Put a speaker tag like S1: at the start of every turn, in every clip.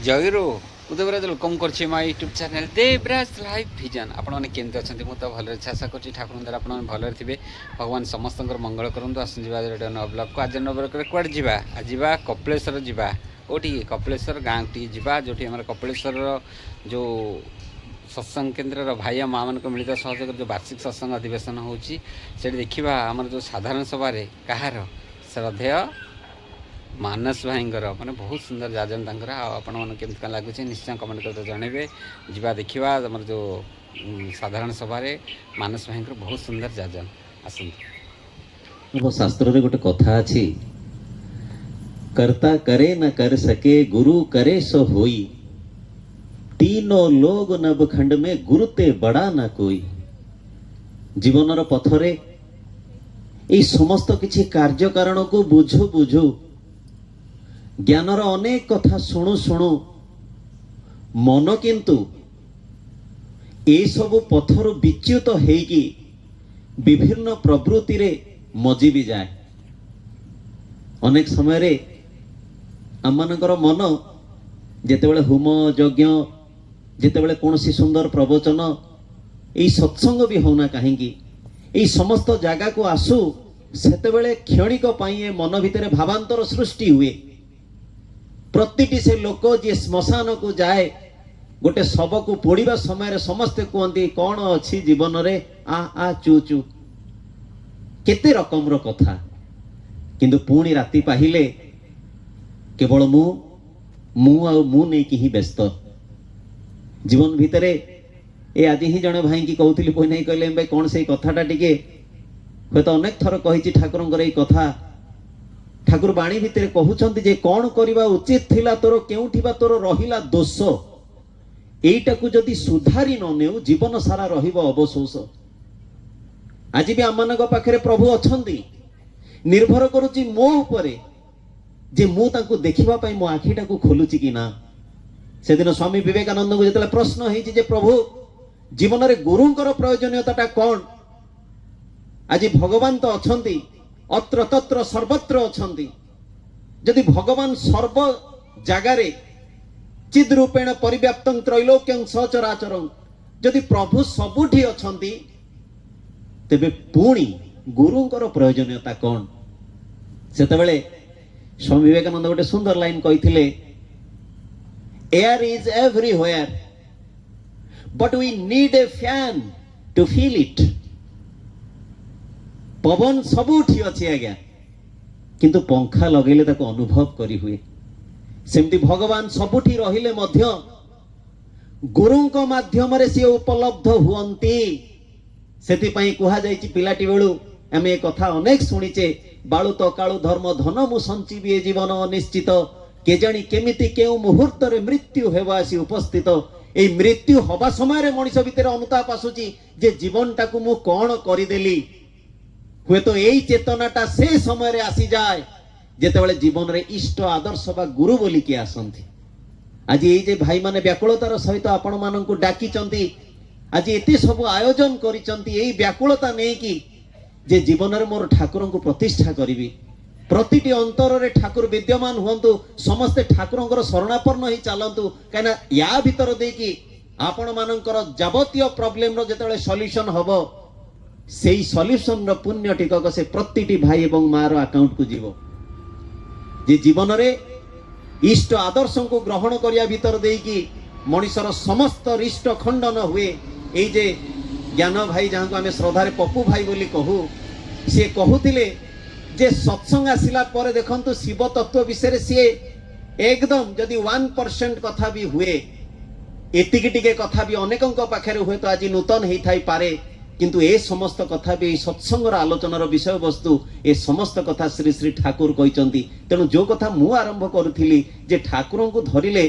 S1: ଜୟରୁ ମୁଁ ଦେବରାଜ ୱେଲକମ୍ କରୁଛି ମୋ YouTube channel Devraj live vision. ଆପଣମାନେ କେମିତି ଅଛନ୍ତି? ମୁଁ ତ ଭଲରେ ଅଛି, ଆଶା କରୁଛି ଠାକୁରଙ୍କ ଦ୍ୱାରା ଆପଣମାନେ ଭଲରେ ଥିବେ। ଭଗବାନ ସମସ୍ତଙ୍କର ମଙ୍ଗଳ କରନ୍ତୁ। ଆସନ୍ତୁ ଯିବା ଗୋଟେ ନୂଆ ବ୍ଲଗ୍କୁ। ଆଜି ନୂଆ ବ୍ଲଗ୍ରେ କୁଆଡ଼େ ଯିବା? ଆଜି ଯିବା କପିଳେଶ୍ୱର ଯିବା। କେଉଁଠିକି? କପିଳେଶ୍ୱର ଗାଁଟିକି ଯିବା, ଯେଉଁଠି ଆମର କପିଳେଶ୍ୱରର ଯେଉଁ ସତ୍ସଙ୍ଗ କେନ୍ଦ୍ରର ଭାଇ ଓ ମାଆମାନଙ୍କ ମିଳିତ ସହଯୋଗରେ ଯେଉଁ ବାର୍ଷିକ ସତ୍ସଙ୍ଗ ଅଧିବେଶନ ହେଉଛି, ସେଠି ଦେଖିବା ଆମର ଯେଉଁ ସାଧାରଣ ସଭାରେ କାହାର ଶ୍ରଦ୍ଧେୟ ମାନସ ଭାଇଙ୍କର ମାନେ ବହୁତ ସୁନ୍ଦର ଯାଜନ ତାଙ୍କର। ଆଉ ଆପଣମାନଙ୍କୁ କେମିତି କ'ଣ ଲାଗୁଛି ନିଶ୍ଚୟ କମେଣ୍ଟ କରି ଜଣାଇବେ। ଯିବା ଦେଖିବା ଆମର ଯେଉଁ ସାଧାରଣ ସଭାରେ ମାନସ ଭାଇଙ୍କର ବହୁତ ସୁନ୍ଦର ଯାଜନ। ଆସନ୍ତୁ।
S2: ଶାସ୍ତ୍ରରେ ଗୋଟେ କଥା ଅଛି, कर्ता करे न कर सके गुरु करे सो होई, तीनों लोग नवखंड में गुरु ते बड़ा न कोई। जीवनर पथरे এই সমস্ত কিছু কার্য কারণକୁ বুঝু বুঝু জ্ঞানর অনেক কথা শুণু শুণু মন কিন্তু এই সবু পথরু বিচ্যুত ହେଇକି বিভিন্ন প্রবৃত্তিরে মজি ବି যায়। অনেক সমୟରେ ଆମମାନଙ୍କର ମନ ଯେତେବେଳେ ହୋମ ଯଜ୍ଞ, ଯେତେବେଳେ କୌଣସି ସୁନ୍ଦର ପ୍ରବଚନ, ଏଇ ସତ୍ସଙ୍ଗ ବି ହଉନା କାହିଁକି, এই সমস্ত জায়গাକୁ আসু সেତେବେଳେ କ୍ଷଣିକ ପାଇଁ ଏ ମନ ଭିତରେ ଭାବାନ୍ତର ସୃଷ୍ଟି ହୁଏ। ପ୍ରତିଟି ସେ ଲୋକ ଯିଏ ଶ୍ମଶାନକୁ ଯାଏ, ଗୋଟେ ଶବକୁ ପୋଡ଼ିବା ସମୟରେ ସମସ୍ତେ କୁହନ୍ତି କ'ଣ ଅଛି ଜୀବନରେ, ଆ ଆ ଚୁ ଚୁ, କେତେ ରକମର କଥା। କିନ୍ତୁ ପୁଣି ରାତି ପାହିଲେ କେବଳ ମୁଁ ଆଉ ମୁଁ ନେଇକି ହିଁ ବ୍ୟସ୍ତ। ଜୀବନ ଭିତରେ ଏ ଆଜି ହିଁ ଜଣେ ଭାଇକି କହୁଥିଲି, ପୁଣି ନାହିଁ କହିଲେ ଭାଇ କ'ଣ ସେଇ କଥାଟା ଟିକେ ହୁଏତ ଅନେକ ଥର କହିଛି ଠାକୁରଙ୍କର ଏଇ କଥା। ଠାକୁର ବାଣୀ ଭିତରେ କହୁଛନ୍ତି ଯେ କ'ଣ କରିବା ଉଚିତ ଥିଲା ତୋର, କେଉଁଠି ବା ତୋର ରହିଲା ଦୋଷ, এইটাକୁ ଯଦି ସୁଧାରି ନ ନେଉ ଜୀବନ ସାରା ରହିବ ଅବଶୋଷ। ଆଜି ବି ଆମମାନଙ୍କ ପାଖରେ ପ୍ରଭୁ ଅଛନ୍ତି, ନିର୍ଭର କରୁଛି ମୋ ଉପରେ ଯେ ମୁଁ ତାଙ୍କୁ ଦେଖିବା ପାଇଁ ମୋ ଆଖିଟାକୁ ଖୋଲୁଛି କି ନା। ସେଦିନ ସ୍ୱାମୀ ବିବେକାନନ୍ଦଙ୍କୁ ଯେତେବେଳେ ପ୍ରଶ୍ନ ହେଇଛି ଯେ ପ୍ରଭୁ ଜୀବନରେ ଗୁରୁଙ୍କର ପ୍ରୟୋଜନୀୟତାଟା କ'ଣ, ଆଜି ଭଗବାନ ତ ଅଛନ୍ତି, ଅତ୍ର ତତ୍ର ସର୍ବତ୍ର ଅଛନ୍ତି। ଯଦି ଭଗବାନ ସର୍ବ ଜାଗାରେ ଚିଦ୍ ରୂପେଣ ପରିବ୍ୟାପ୍ତଂ ତ୍ରୈଲୋକ୍ୟଂ ସଚରାଚରଂ, ଯଦି ପ୍ରଭୁ ସବୁଠି ଅଛନ୍ତି, ତେବେ ପୁଣି ଗୁରୁଙ୍କର ପ୍ରୟୋଜନୀୟତା କ'ଣ? ସେତେବେଳେ ସ୍ୱାମୀ ବିବେକାନନ୍ଦ ଗୋଟେ ସୁନ୍ଦର ଲାଇନ କହିଥିଲେ, air is everywhere but we need a fan to feel it. ପବନ ସବୁଠି ଅଛି ଆଜ୍ଞା, କିନ୍ତୁ ପଙ୍ଖା ଲଗେଇଲେ ତାକୁ ଅନୁଭବ କରି ହୁଏ। ସେମିତି ଭଗବାନ ସବୁଠି ରହିଲେ ମଧ୍ୟ ଗୁରୁଙ୍କ ମାଧ୍ୟମରେ ସିଏ ଉପଲବ୍ଧ ହୁଅନ୍ତି। ସେଥିପାଇଁ କୁହାଯାଇଛି ପିଲାଟି ବେଳୁ ଆମେ ଏ କଥା ଅନେକ ଶୁଣିଛେ, ବାଳୁ ତ କାଳୁ ଧର୍ମ ଧନ ମୁଁ ସଞ୍ଚିବି ଏ ଜୀବନ ଅନିଶ୍ଚିତ, କେଜାଣି କେମିତି କେଉଁ ମୁହୂର୍ତ୍ତରେ ମୃତ୍ୟୁ ହେବ ଆସି ଉପସ୍ଥିତ। এই মৃত্যু হবা সময়ের মଣିষ ভিতরে অনুতাপ আসুচি যে জীবনটাকে মু কোন করিদেলি। হয়তো এই চেতনাটা সে সময়ে আসি যায় যেতবেলে জীবনের ইষ্ট আদর্শ বা গুরু বলি কি আসନ୍ତି। আজ এই যে ভাই মানে ব্যাকুলতার সহিত আপন মাননকু ডাকিচନ୍ତି, আজ এতে সব আয়োজন করিচନ୍ତି এই ব্যাকুলতা নেই কি যে জীবনের মোর ঠাকুরଙ୍କୁ প্রতিষ্ঠা করিবি। প্রতিটি অন্তরে ঠাকুর বিদ্যমান হুঁতু, সমস্তে ঠাকুরঙ্কর শরণাপন্ন হয়ে চালতু, কাইনা ইয়া ভিতর দেকি আপন মানঙ্কর যাবতীয় প্রবলেমর যেতବେଳେ সলিউশন হব, সেই সলিউশনর পুণ্য টিকক সে প্রতিটি ভাই এবং মার আকাউন্টকু যাব। যে জীবନରେ ইষ্ট আদর্শଙ୍କୁ গ্রহণ করিয়া ভিতর দেকি মଣିষর সমস্ত রিষ্ট খণ্ডন হুয়ে। এই যে জ্ঞান ভাই যাহাকে আমি শ্রদ্ধারে পপু ভাই বলি কহু, সে কহুଥିଲେ যে সৎসঙ্গ আসিলা পরে দেখন্তু শিব তত্ত্ব বিষয়ে সে একদম যদি 1% কথা বি হুয়ে, এতিকি টিকে কথা বি অনেকଙ୍କ পাখরে হুয়ে তো আজি নূতন হেই থাই পারে, কিন্তু এ সমস্ত কথা বি এই সৎসঙ্গর আলোচনার বিষয়বস্তু এ সমস্ত কথা শ্রী শ্রী ঠাকুর কইচନ୍ତି। তেণু যে কথা মু আরম্ভ করুଥିଲି যে ঠাকুরଙ୍କୁ ধরিলে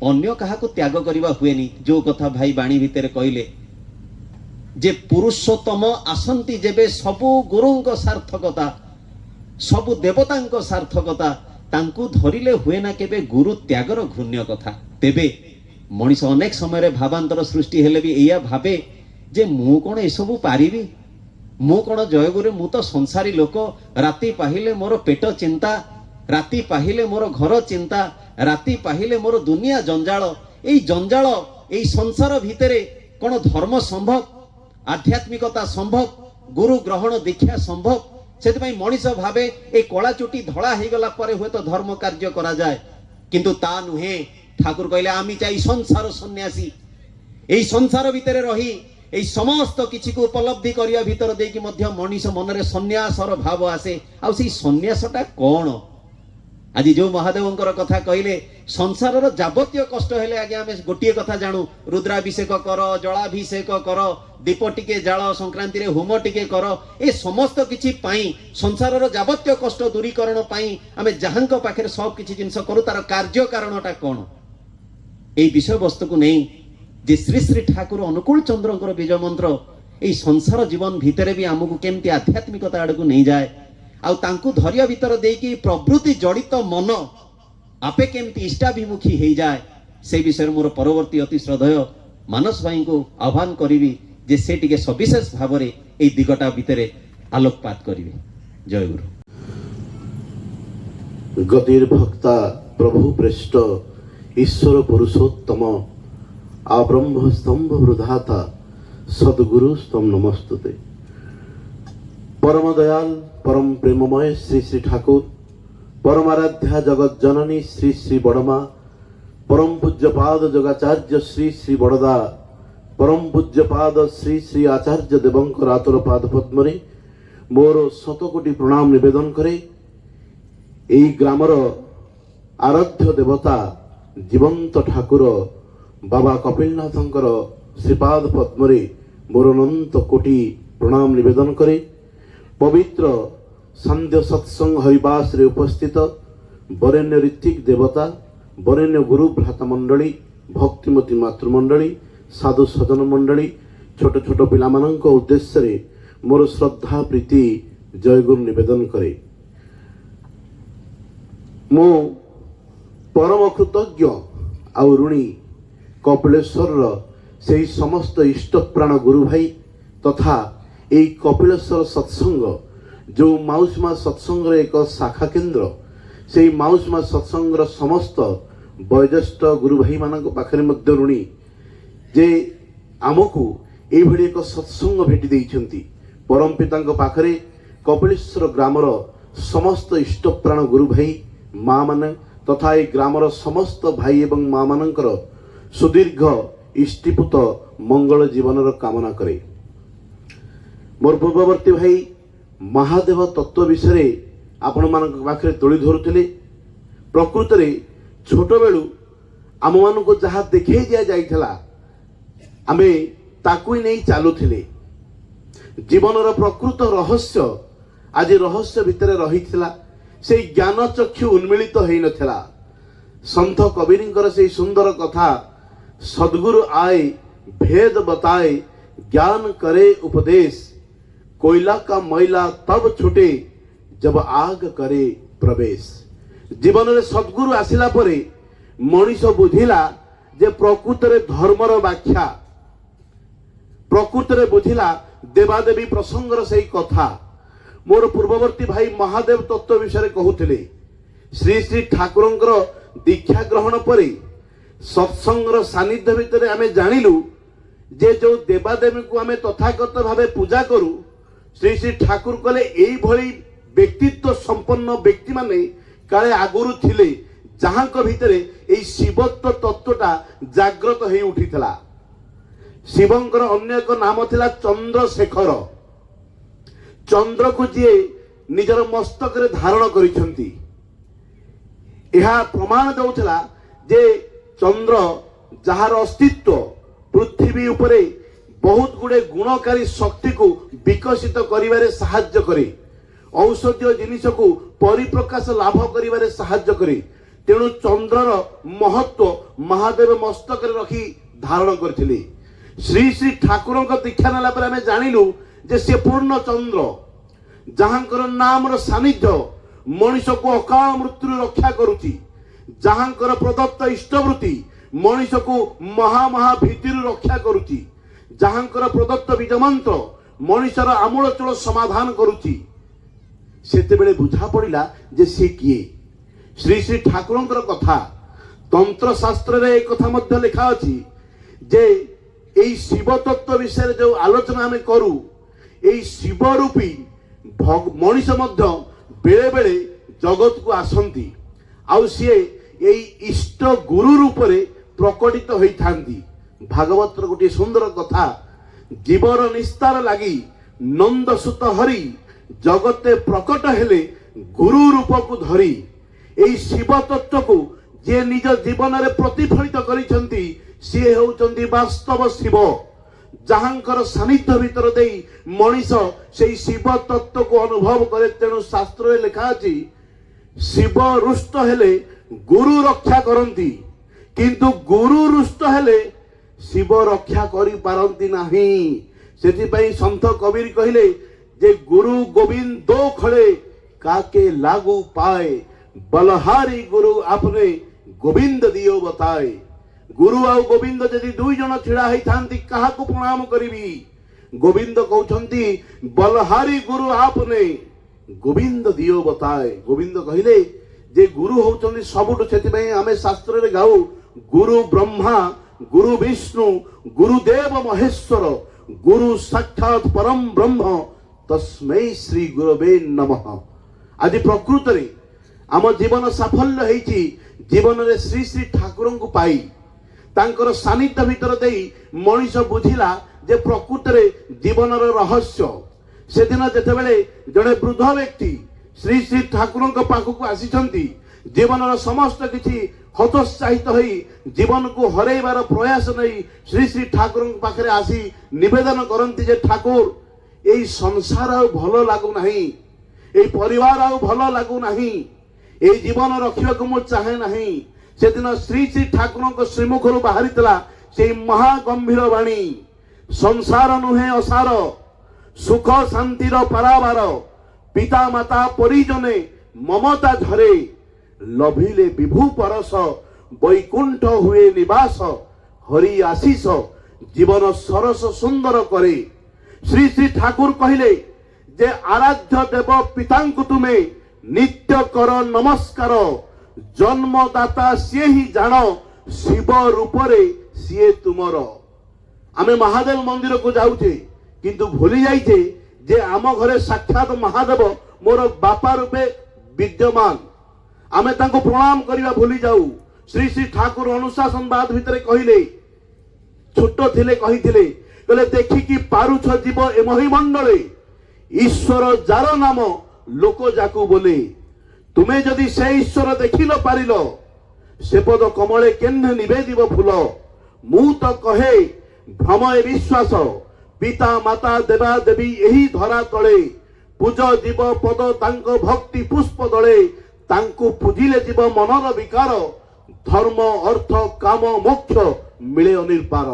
S2: অন্য কাহাকু ত্যাগ করিবা হুয়েনি, যে কথা ভাই বাণী ভিতরে কইলে যে পুরুষোত্তম আসন্তি যেবে সবু গুরুଙ୍କ সার্থকতা, ସବୁ ଦେବତାଙ୍କ ସାର୍ଥକତା, ତାଙ୍କୁ ଧରିଲେ ହୁଏ ନା କେବେ ଗୁରୁ ତ୍ୟାଗର ଘୃଣ୍ୟ କଥା। ତେବେ ମଣିଷ ଅନେକ ସମୟରେ ଭାବାନ୍ତର ସୃଷ୍ଟି ହେଲେ ବି ଏଇଆ ଭାବେ ଯେ ମୁଁ କ'ଣ ଏସବୁ ପାରିବି, ମୁଁ କ'ଣ ଜୟଗୁରୁ, ମୁଁ ତ ସଂସାରୀ ଲୋକ, ରାତି ପାହିଲେ ମୋର ପେଟ ଚିନ୍ତା, राति पाहिले मोर घर चिंता राति पाहिले मोर दुनिया जंजाल एई जंजाल एई संसार भितरे कोन धर्म संभव आध्यात्मिकता संभव गुरु ग्रहण दीक्षा संभव से मनीष भावे ए कला चुटी धड़ा हो गला परे हुए तो धर्म कार्य करा जाए किंतु ता नुहे ठाकुर कहले आमी चाहि संसार सन्यासी एई संसार भितरे रही एई समस्त किछि को उपलब्धि करिया भितर देकी मध्य मनीष मनरे सन्यासर भाव आसे आ सेई सन्यासटा कोन आज जो महादेवंकर कथा कहले संसार जाबतीय कष्ट हेले आगे आमे गोटिए कथा जानू रुद्राभिषेक कर जलाभिषेक कर दीप टिके जाल संक्रांति रे होम टिके कर ए समस्त किछि पाई संसार जाबतीय कष्ट दूरीकरण पाई आमे जहांक पाखरे सब किछि जिंस करू तार कार्य कारणटा कोन ए विषय वस्तु को नहीं जे श्री श्री ठाकुर अनुकूल चंद्रंकर बीज मंत्र ए संसार जीवन भितरे भी आमको केमती आध्यात्मिकता आड़ को नहीं जाए आउ तांकु धैर्य भीतर देकी प्रवृत्ति जड़ित मन आपे केमती इष्टाभिमुखी हो जाए से विषय मोर परवर्ती अति श्रद्धेय मानस भाई को आह्वान करी जे से टिके सविशेष भाव में ए दिगटा भितरे आलोकपात करिवे। जय गुरु।
S3: गतिर भक्ता प्रभु पृष्ठ ईश्वर पुरुषोत्तम आब्रह्म स्तंभ वृधाता सद्गुरु स्तंभ नमस्तुते। परम दयाल परम प्रेममय श्री श्री ठाकुर परमाराध्या जगत जननी श्री श्री बड़मा परम पूज्यपाद जगाचार्य श्री श्री बड़दा परम पूज्यपाद श्री श्री आचार्य देवंकर आतुर पाद पद्मरे मोर शतकोटी प्रणाम निवेदन करे। एई ग्रामर आराध्य देवता जीवंत ठाकुर बाबा कपिलनाथंकर श्रीपाद पद्मरे मोर अनंत कोटि प्रणाम निवेदन करे। पवित्र संध्य सत्संग हरिवास रे उपस्थित वरेण्य ऋत्विक देवता वरेण्य गुरु भ्राता मंडली भक्तिमती मातृमंडली साधु सजन मंडली छोट छोट पिलामानंक उद्देश्य रे मोर श्रद्धा प्रीति जय गुरु निवेदन करे। मो परम कृतज्ञ आउ ऋणी कपिलेश्वर से समस्त इष्ट प्राण गुरु भाई तथा এই কপিলেশ্বর সৎসঙ্গ जो মাউসীমা সৎসঙ্গর এক শাখা কেন্দ্র সেই মাউসীমা সৎসঙ্গর সমস্ত বয়োজ্যেষ্ঠ গুরু ভাই মানক পাখরে মধ্য ঋণী যে আমকু এইভাবে এক সৎসঙ্গ ভেটি দেইছন্তি। পরম পিতাঙ্ক পাখরে কপিলেশ্বর গ্রামর সমস্ত ইষ্টপ্রাণ গুরু ভাই মা মানে তথা এই গ্রামর সমস্ত ভাই এবং মা মানଙ୍କର সুদীর্ঘ ইষ্টিপুত মঙ্গল জীবনর কামনা করে। मोर पूर्ववर्ती भाई महादेव तत्व विषय आपण मान पाखे तोली धरुले प्रकृत में छोट बेलू आम मान को जहाँ देखे दि जाइला आमे ताकू नहीं चलुले। जीवन प्रकृत रहस्य आज रहस्य भितर रही से ज्ञान चक्षु उन्मिलित हो नथिला। संत कबीर से सुंदर कथा सद्गुरु आए भेद बताए ज्ञान करे उपदेश कोयला का मैला तब छूटे जब आग करे प्रवेश। जीवन में सद्गुरु आसिला परे मनीष बुझिला जे प्रकृत रे धर्मर व्याख्या प्रकृत रे बुझिला देवादेवी प्रसंगर से कथा। मोर पूर्ववर्ती भाई महादेव तत्व विषय कहूले श्री श्री ठाकुरंकर दीक्षा ग्रहण परे सत्संगर सानिध्य भितर आमे जानिलु जे जो देवादेवी को आमे तथागत भावे पूजा करू श्री श्री ठाकुर कले एई भली व्यक्तित्व संपन्न व्यक्ति माने काले आगुरु थिले जहां को भितरे एई शिवत्व तत्वटा जागृत हो उठितला। शिवंकर अन्य एक नाम थिला चंद्रशेखर। चंद्र को जी निजर मस्तक रे धारण करिसंती एहा प्रमाण दउथला जे चंद्र जहार अस्तित्व पृथ्वी उपरे बहुत गुड़े गुणकारी शक्ति को विकसित करिवारे साहाय्य करे औषधीय जिनिस को परिप्रकाश लाभ करिवारे साहाय्य करे। तेणु चंद्रर महत्व महादेव मस्तक रे रखी धारण करथिले। श्री श्री ठाकुर दीक्षा नेला पर आमे जानिलु जे से पूर्ण चंद्र जहांकर नामर सानिध्य मनीष को अकाल मृत्यु रक्षा करुची जहांकर प्रदत्त इष्टवृत्ति मनीष को महा भीतिर रक्षा करुची जहांकर प्रदत्त बीज मंत्र मनीषर आमूलचूल समाधान करुची। सेते बेले बुझा पड़िला जे से किए श्री श्री ठाकुरंकर कथा तंत्र शास्त्र रे एक कथा मध्य लिखा अछि जे एई शिव तत्व विषय जो आलोचना हमें करू एई शिव रूपी मनीष मध्य बेले बेले जगत को आसंती आउ सीए एई इष्ट गुरु रूप रे प्रकटित होई थांती। भागवत गोटे सुंदर कथा जीवर निस्तार लगी नंद सुत हरि जगते प्रकट हेले गुरु रूप को धरी एई शिव तत्व को जे निज जीवन रे प्रतिफलित करिसंती सी होउचंती वास्तव शिव जहांकर सानिध्य भीतर देई मनीष से शिव तत्व को अनुभव करे। तेणु शास्त्र रे लिखा अछि शिव रुष्ट हेले गुरु रक्षा करंती किंतु गुरु रुष्ट हेले शिव रक्षा करि पारंती नाही। सेति पई संत कबीर कहिले जे गुरु गोविंद दो खड़े काके लागू पाए बलहारी गुरु आपने गोविंद दियो बताए। गुरु आ गोविंद जदि दुई जन छिड़ा होई थांती काहाकू प्रणाम करिबी। गोविंद कहउछंती बलहारी गुरु आपने गोविंद दियो बताए। गोविंद कहिले जे गुरु होउछंती सबुठ सेति पई आमे शास्त्र रे गाऊ गुरु ब्रह्मा गुरु विष्णु गुरुदेव महेश्वर गुरु साक्षात परम ब्रह्म तस्मै श्री गुरवे नमः। आज प्रकृत रे आम जीवन साफल्य हेची जीवन रे श्री श्री ठाकुर को पाई तांकर सानिध्य भीतर देई मनीष बुझिला जे प्रकृत रे जीवन रहस्य। से दिन जेतेबेले जड़े वृद्ध व्यक्ति श्री श्री ठाकुर पाखक आसीचंती जीवन समस्त किछि हतोत्साहित होई जीवन को हरैबार प्रयास नहीं श्री श्री ठाकुर पाखरे आसी निवेदन करंती जे ठाकुर एई संसार आ भलो लागु नाही एई परिवार आ भलो लागु नाही एई जीवन रखिबा को मो चाहे नाही। से दिन श्री श्री ठाकुर श्रीमुखर बाहरीला से महागंभीर वाणी संसार नुहे असार सुख शांतिर परावार पिता माता परिजने ममता झरे लभिले विभू परस वैकुंठ हुए निवास हरि आशीष जीवन सरस सुंदर करे। श्री श्री ठाकुर कहिले जे आराध्य देव पितांकु तुमे नित्य कर नमस्कार जन्मदाता सी ही जान शिव रूप रे सीए तुमर। आमे महादेव मंदिर को जाउछे किंतु भूली जाइछे जे आम घरे साक्षात महादेव मोर बापा रूपे विद्यमान आमे तांको प्रणाम करिवा भूली जाऊ। श्री श्री ठाकुर अनुशासनवाद भितरे कहिले छोट थिले कहिथिले कहले देखि कि पारुछ जीव ए महिमंडले ईश्वर जार नाम लोक जाकू बोले तुमे जदि से ईश्वर देखि न पारिलो से पद कमले केन्हे निवेदिब फूल मु तो कहे भ्रम ए विश्वास पिता माता देवा देवी यही धरा तले पूज जीव पद तांको भक्ति पुष्प दले तांको पूजिले जीव मनर विकार धर्म अर्थ काम मोक्ष मिले अनिर्पार।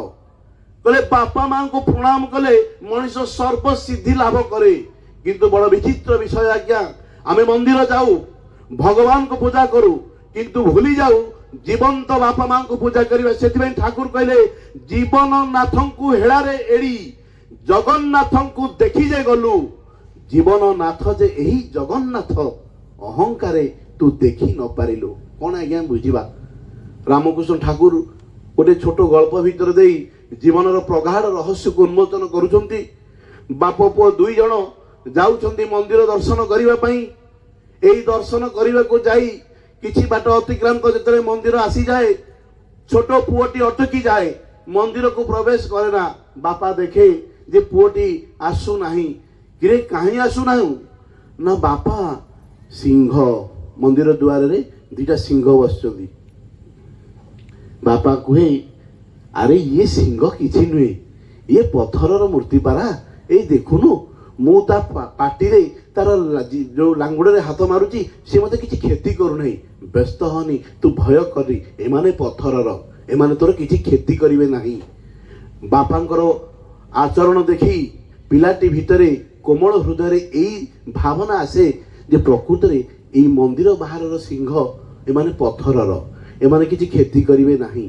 S3: कले बापा मां को प्रणाम कले मनीष सर्व सिद्धि लाभ करे किंतु बड़ विचित्र विषय आज्ञा आमे मंदिर जाऊ भगवान को पूजा करू किंतु भूली जाऊ जीवंत बापा मां को पूजा करिबा। सेथिबे ठाकुर कहले जीवन नाथं को हेळारे एड़ी जगन्नाथं को देखि जे गलु जीवन नाथ जे एही जगन्नाथ अहंकारे तू देखि न पारिलु। कोन आज्ञा बुझिबा रामकृष्ण ठाकुर गोटे छोट गल्प भीतर देई जीवन प्रगाढ़ रहस्य को उन्मोचन करुछंती। बाप पुओ दुई जण जाउछंती मंदिर दर्शन करिबा पई एई दर्शन करिबा को जाई किछि बाट अतिक्रांत जेतरे मंदिर आसी जाए छोट पुओटी अटकी जाए मंदिर को प्रवेश करे ना। बापा देखे जे पुओटी आसु नाही किरे काहे आसु नाही ना बापा सिंह मंदिर द्वार रे दुटा सिंह बसचंदी। बापा कहे अरे ये सिंह किछि नुहे ये पत्थरर मूर्ति पारा ए देखुनु मु ता पाटी रे तार जो लांगुड़ रे हाथ मारुची से मते किछि खेती करू नाही व्यस्त होनी तू भय करी एमाने पत्थरर एमाने तोर किछि खेती करिवे नाही। बापांकर आचरण देखी पिलाटी भितरे कोमल हृदय एई भावना आसे जे प्रकृत रे एई मंदिर बाहरर सिंह एमाने पत्थरर एमाने किछि खेती करिवे नाही।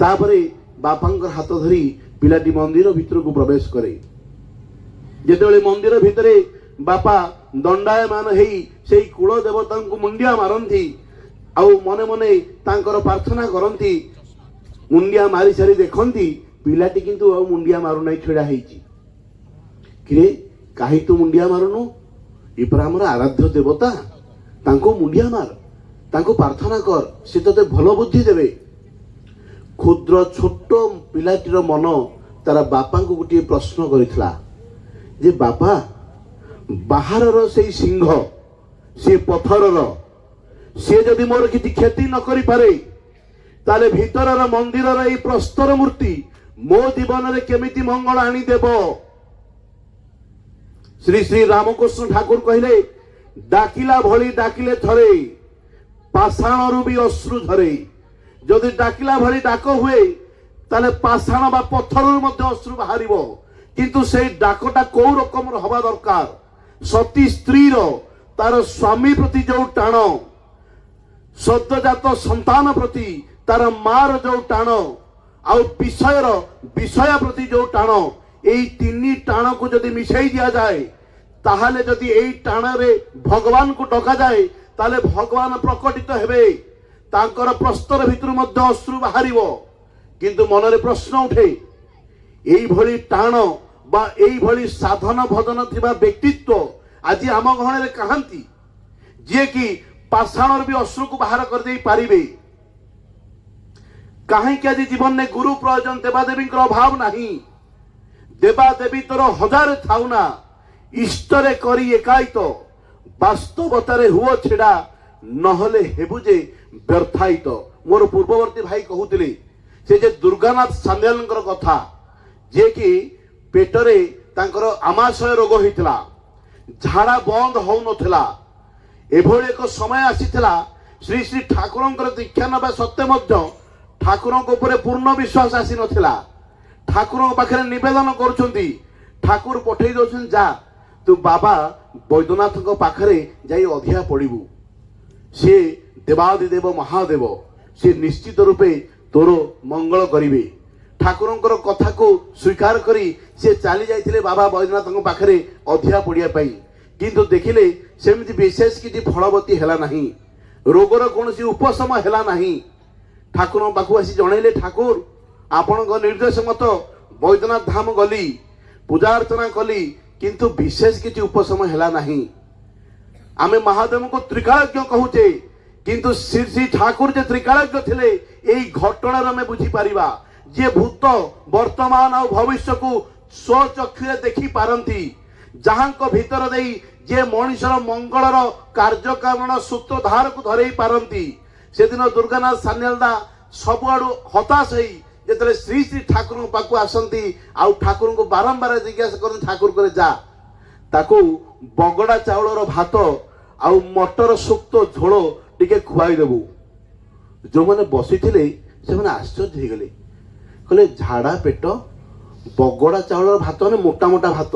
S3: तापरे बापांकर हाथ धरी पिलाटी मंदिर भितर को प्रवेश करे। जेतेबेले मंदिर भितरे बापा दंडायमान हेई सेई कुल देवता को मुंडिया मारंती ଆଉ ମନେ ମନେ ତାଙ୍କର ପ୍ରାର୍ଥନା କରନ୍ତି। ମୁଣ୍ଡିଆ ମାରି ସାରି ଦେଖନ୍ତି ପିଲାଟି କିନ୍ତୁ ଆଉ ମୁଣ୍ଡିଆ ମାରୁନାହିଁ, ଛିଡ଼ା ହେଇଛି। କିରେ କାହିଁ ତୁ ମୁଣ୍ଡିଆ ମାରୁନୁ? ଏ ପରା ଆମର ଆରାଧ୍ୟ ଦେବତା, ତାଙ୍କୁ ମୁଣ୍ଡିଆ ମାର, ତାଙ୍କୁ ପ୍ରାର୍ଥନା କର, ସେ ତତେ ଭଲ ବୁଦ୍ଧି ଦେବେ। କ୍ଷୁଦ୍ର ଛୋଟ ପିଲାଟିର ମନ ତାର ବାପାଙ୍କୁ ଗୋଟିଏ ପ୍ରଶ୍ନ କରିଥିଲା ଯେ ବାପା, ବାହାରର ସେଇ ସିଂହ, ସେ ପଥରର, ସେ ଯଦି ମୋର କିଛି କ୍ଷତି ନ କରିପାରେ ତାହେଲେ ଭିତରର ମନ୍ଦିରର ଏଇ ପ୍ରସ୍ତର ମୂର୍ତ୍ତି ମୋ ଜୀବନରେ କେମିତି ମଙ୍ଗଳ ଆଣିଦେବ? ଶ୍ରୀ ଶ୍ରୀ ରାମକୃଷ୍ଣ ଠାକୁର କହିଲେ, ଡାକିଲା ଭଳି ଡାକିଲେ ଥରେ, ପାଷାଣରୁ ବି ଅଶ୍ରୁ ଝରେ। ଯଦି ଡାକିଲା ଭଳି ଡାକ ହୁଏ ତାହେଲେ ପାଷାଣ ବା ପଥରରୁ ମଧ୍ୟ ଅଶ୍ରୁ ବାହାରିବ। କିନ୍ତୁ ସେଇ ଡାକଟା କୋଉ ରକମର ହବା ଦରକାର? ସତୀ ସ୍ତ୍ରୀର ତାର ସ୍ୱାମୀ ପ୍ରତି ଯୋଉ ଟାଣ, ସଦ୍ୟଜାତ ସନ୍ତାନ ପ୍ରତି ତାର ମାର ଯୋଉ ଟାଣ, ଆଉ ବିଷୟ ପ୍ରତି ଯୋଉ ଟାଣ, এই ତିନି ଟାଣକୁ ଯଦି ମିଶାଇ ଦିଆଯାଏ ତାହେଲେ ଯଦି এই ଟାଣରେ ଭଗବାନଙ୍କୁ ଡକାଯାଏ ତାହେଲେ ଭଗବାନ ପ୍ରକଟିତ ହେବେ। ତାଙ୍କର ପ୍ରସ୍ତର ଭିତରୁ ମଧ୍ୟ ଅଶ୍ରୁ ବାହାରିବ। କିନ୍ତୁ ମନରେ ପ୍ରଶ୍ନ ଉଠେ, এইଭଳି ଟାଣ ବା এইଭଳି ସାଧନ ଭଜନ ଥିବା ବ୍ୟକ୍ତିତ୍ୱ ଆଜି ଆମ ଗହଣରେ କାହାନ୍ତି ଯିଏକି ପାଷାଣରୁ ବି ଅଶ୍ରୁକୁ ବାହାର କରିଦେଇ ପାରିବେ? କାହିଁକି ଆଜି ଜୀବନରେ ଗୁରୁ ପ୍ରୟୋଜନ ଦେବାଦେବୀଙ୍କର ଅଭାବ ନାହିଁ? ଦେବାଦେବୀ ତୋର ହଜାରେ ଥାଉ ନା, ଇଷ୍ଟରେ କରି ଏକାଇତ, ବାସ୍ତବତାରେ ହୁଅ ଛିଡ଼ା, ନହେଲେ ହେବୁ ଯେ ବ୍ୟର୍ଥାୟିତ। ମୋର ପୂର୍ବବର୍ତ୍ତୀ ଭାଇ କହୁଥିଲେ ସେ ଯେ ଦୁର୍ଗାନାଥ ସାନ୍ୟାଲଙ୍କର କଥା, ଯିଏକି ପେଟରେ ତାଙ୍କର ଆମାଶୟ ରୋଗ ହେଇଥିଲା, ଝାଡ଼ା ବନ୍ଦ ହଉନଥିଲା। ଏଭଳି ଏକ ସମୟ ଆସିଥିଲା ଶ୍ରୀ ଶ୍ରୀ ଠାକୁରଙ୍କର ଦୀକ୍ଷା ନେବା ସତ୍ତ୍ୱେ ମଧ୍ୟ ଠାକୁରଙ୍କ ଉପରେ ପୂର୍ଣ୍ଣ ବିଶ୍ୱାସ ଆସିନଥିଲା। ଠାକୁରଙ୍କ ପାଖରେ ନିବେଦନ କରୁଛନ୍ତି, ଠାକୁର ପଠେଇ ଦଉଛନ୍ତି, ଯା ତୁ ବାବା ବୈଦ୍ୟନାଥଙ୍କ ପାଖରେ ଯାଇ ଅଧିଆ ପଡ଼ିବୁ, ସିଏ ଦେବାଦିଦେବ ମହାଦେବ, ସିଏ ନିଶ୍ଚିତ ରୂପେ ତୋର ମଙ୍ଗଳ କରିବେ। ଠାକୁରଙ୍କର କଥାକୁ ସ୍ୱୀକାର କରି ସେ ଚାଲି ଯାଇଥିଲେ ବାବା ବୈଦ୍ୟନାଥଙ୍କ ପାଖରେ ଅଧିଆ ପଡ଼ିବା ପାଇଁ। କିନ୍ତୁ ଦେଖିଲେ ସେମିତି ବିଶେଷ କିଛି ଫଳବତୀ ହେଲା ନାହିଁ, ରୋଗର କୌଣସି ଉପଶମ ହେଲା ନାହିଁ। ଠାକୁରଙ୍କ ପାଖକୁ ଆସି ଜଣେଇଲେ, ଠାକୁର ଆପଣଙ୍କ ନିର୍ଦ୍ଦେଶ ମତ ବୈଦ୍ୟନାଥ ଧାମ ଗଲି, ପୂଜା ଅର୍ଚ୍ଚନା କଲି, କିନ୍ତୁ ବିଶେଷ କିଛି ଉପଶମ ହେଲା ନାହିଁ। ଆମେ ମହାଦେବଙ୍କୁ ତ୍ରିକାଳଜ୍ଞ କହୁଛେ, କିନ୍ତୁ ଶ୍ରୀ ଶ୍ରୀ ଠାକୁର ଯେ ତ୍ରିକାଳଜ୍ଞ ଥିଲେ ଏଇ ଘଟଣାରେ ଆମେ ବୁଝିପାରିବା। ଯିଏ ଭୂତ ବର୍ତ୍ତମାନ ଆଉ ଭବିଷ୍ୟକୁ ସ୍ୱଚକ୍ଷୁରେ ଦେଖି ପାରନ୍ତି, ଯାହାଙ୍କ ଭିତର ଦେଇ ଯିଏ ମଣିଷର ମଙ୍ଗଳର କାର୍ଯ୍ୟକାରଣ ସୂତ୍ରଧାରକୁ ଧରେଇ ପାରନ୍ତି। ସେଦିନ ଦୁର୍ଗାନାଥ ସାନ୍ୟାଲଦା ସବୁଆଡୁ ହତାଶ ହେଇ ଯେତେବେଳେ ଶ୍ରୀ ଶ୍ରୀ ଠାକୁରଙ୍କ ପାଖକୁ ଆସନ୍ତି ଆଉ ଠାକୁରଙ୍କୁ ବାରମ୍ବାର ଜିଜ୍ଞାସା କରନ୍ତି, ଠାକୁର କରେ ଯା ତାକୁ ବଗଡ଼ା ଚାଉଳର ଭାତ ଆଉ ମଟର ସୁକ୍ତ ଝୋଳ ଟିକେ ଖୁଆଇଦେବୁ। ଯେଉଁମାନେ ବସିଥିଲେ ସେମାନେ ଆଶ୍ଚର୍ଯ୍ୟ ହେଇଗଲେ, କହିଲେ ଝାଡ଼ା ପେଟ, ବଗଡ଼ା ଚାଉଳର ଭାତ ମାନେ ମୋଟା ମୋଟା ଭାତ,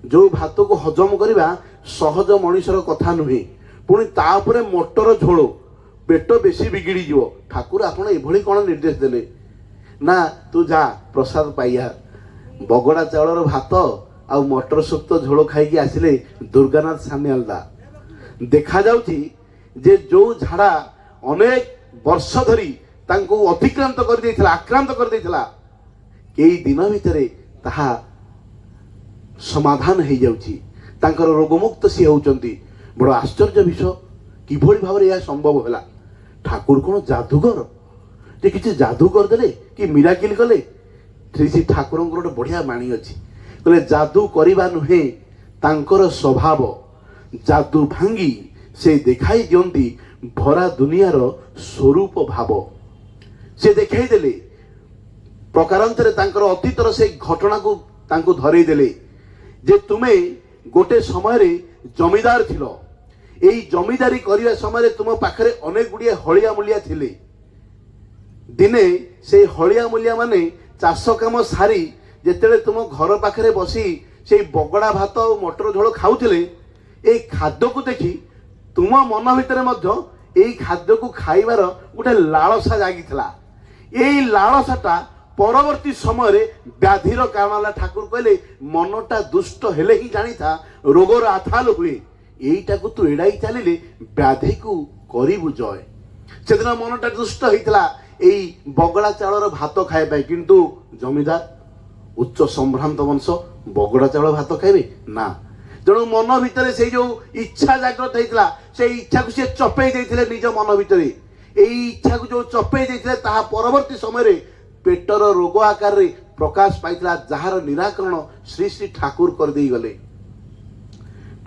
S3: ଯେଉଁ ଭାତକୁ ହଜମ କରିବା ସହଜ ମଣିଷର କଥା ନୁହେଁ, ପୁଣି ତା ଉପରେ ମଟର ଝୋଳ, ପେଟ ବେଶୀ ବିଗିଡ଼ିଯିବ। ଠାକୁର ଆପଣ ଏଭଳି କ'ଣ ନିର୍ଦ୍ଦେଶ ଦେଲେ? ନା ତୁ ଯା ପ୍ରସାଦ ପାଇଆ। ବଗଡ଼ା ଚାଉଳର ଭାତ ଆଉ ମଟର ସୁକ୍ତ ଝୋଳ ଖାଇକି ଆସିଲେ ଦୁର୍ଗାନାଥ ସାନ୍ୟାଲଦା। ଦେଖାଯାଉଛି ଯେ ଯେଉଁ ଝାଡ଼ା ଅନେକ ବର୍ଷ ଧରି ତାଙ୍କୁ ଅତିକ୍ରାନ୍ତ କରିଦେଇଥିଲା, ଆକ୍ରାନ୍ତ କରିଦେଇଥିଲା, ଏଇ ଦିନ ଭିତରେ ତାହା ସମାଧାନ ହେଇଯାଉଛି, ତାଙ୍କର ରୋଗମୁକ୍ତ ସିଏ ହେଉଛନ୍ତି। ବଡ଼ ଆଶ୍ଚର୍ଯ୍ୟ ବିଷୟ, କିଭଳି ଭାବରେ ଏହା ସମ୍ଭବ ହେଲା? ଠାକୁର କ'ଣ ଯାଦୁଗର ଯେ କିଛି ଯାଦୁ କରିଦେଲେ କି ମିରାକିଲ କଲେ? ଶ୍ରୀ ଶ୍ରୀ ଠାକୁରଙ୍କର ଗୋଟେ ବଢ଼ିଆ ବାଣୀ ଅଛି, କହିଲେ ଯାଦୁ କରିବା ନୁହେଁ ତାଙ୍କର ସ୍ୱଭାବ, ଯାଦୁ ଭାଙ୍ଗି ସେ ଦେଖାଇ ଦିଅନ୍ତି ଭରା ଦୁନିଆର ସ୍ୱରୂପ ଭାବ। ସେ ଦେଖାଇ ଦେଲେ ପ୍ରକାରାନ୍ତରେ ତାଙ୍କର ଅତୀତର ସେଇ ଘଟଣାକୁ ତାଙ୍କୁ ଧରେଇ ଦେଲେ ଯେ ତୁମେ ଗୋଟେ ସମୟରେ ଜମିଦାର ଥିଲ, এই জমিদারি କରିବା ସମୟରେ ତୁମ ପାଖରେ ଅନେକ ଗୁଡ଼ିଏ ହଳିଆ ମୂଲିଆ ଥିଲେ। ଦିନେ ସେଇ ହଳିଆ ମୂଲିଆ ମାନେ ଚାଷ କାମ ସାରି ଯେତେବେଳେ ତୁମ ଘର ପାଖରେ ବସି ସେଇ ବଗଡ଼ା ଭାତ ଆଉ ମଟର ଝୋଳ ଖାଉଥିଲେ, এই ଖାଦ୍ୟକୁ ଦେଖି ତୁମ ମନ ଭିତରେ ମଧ୍ୟ এই ଖାଦ୍ୟକୁ ଖାଇବାର ଗୋଟେ ଲାଳସା ଜାଗିଥିଲା। এই ଲାଳସାଟା ପରବର୍ତ୍ତୀ ସମୟରେ ବ୍ୟାଧିର କାରଣ ହେଲା। ଠାକୁର କହିଲେ ମନଟା ଦୁଷ୍ଟ ହେଲେ ହିଁ ଜାଣିଥା ରୋଗର ଆଥାଲ ହୁଏ, এইଟାକୁ ତୁ ଏଡ଼ାଇ ଚାଲିଲେ ବ୍ୟାଧିକୁ କରିବୁ ଜୟ। ସେଦିନ ମନଟା ଦୁଷ୍ଟ ହେଇଥିଲା ଏଇ ବଗଡ଼ା ଚାଉଳର ଭାତ ଖାଇବା ପାଇଁ, କିନ୍ତୁ ଜମିଦାର ଉଚ୍ଚ ସମ୍ଭ୍ରାନ୍ତ ବଂଶ ବଗଡ଼ା ଚାଉଳ ଭାତ ଖାଇବେ ନା। ତେଣୁ ମନ ଭିତରେ ସେଇ ଯୋଉ ଇଚ୍ଛା ଜାଗ୍ରତ ହେଇଥିଲା, ସେଇ ଇଚ୍ଛାକୁ ସେ ଚପେଇ ଦେଇଥିଲେ ନିଜ ମନ ଭିତରେ। ଏଇ ଇଚ୍ଛାକୁ ଯୋଉ ଚପେଇ ଦେଇଥିଲେ ତାହା ପରବର୍ତ୍ତୀ ସମୟରେ ପେଟର ରୋଗ ଆକାରରେ ପ୍ରକାଶ ପାଇଥିଲା, ଯାହାର ନିରାକରଣ ଶ୍ରୀ ଶ୍ରୀ ଠାକୁର କରିଦେଇ ଗଲେ।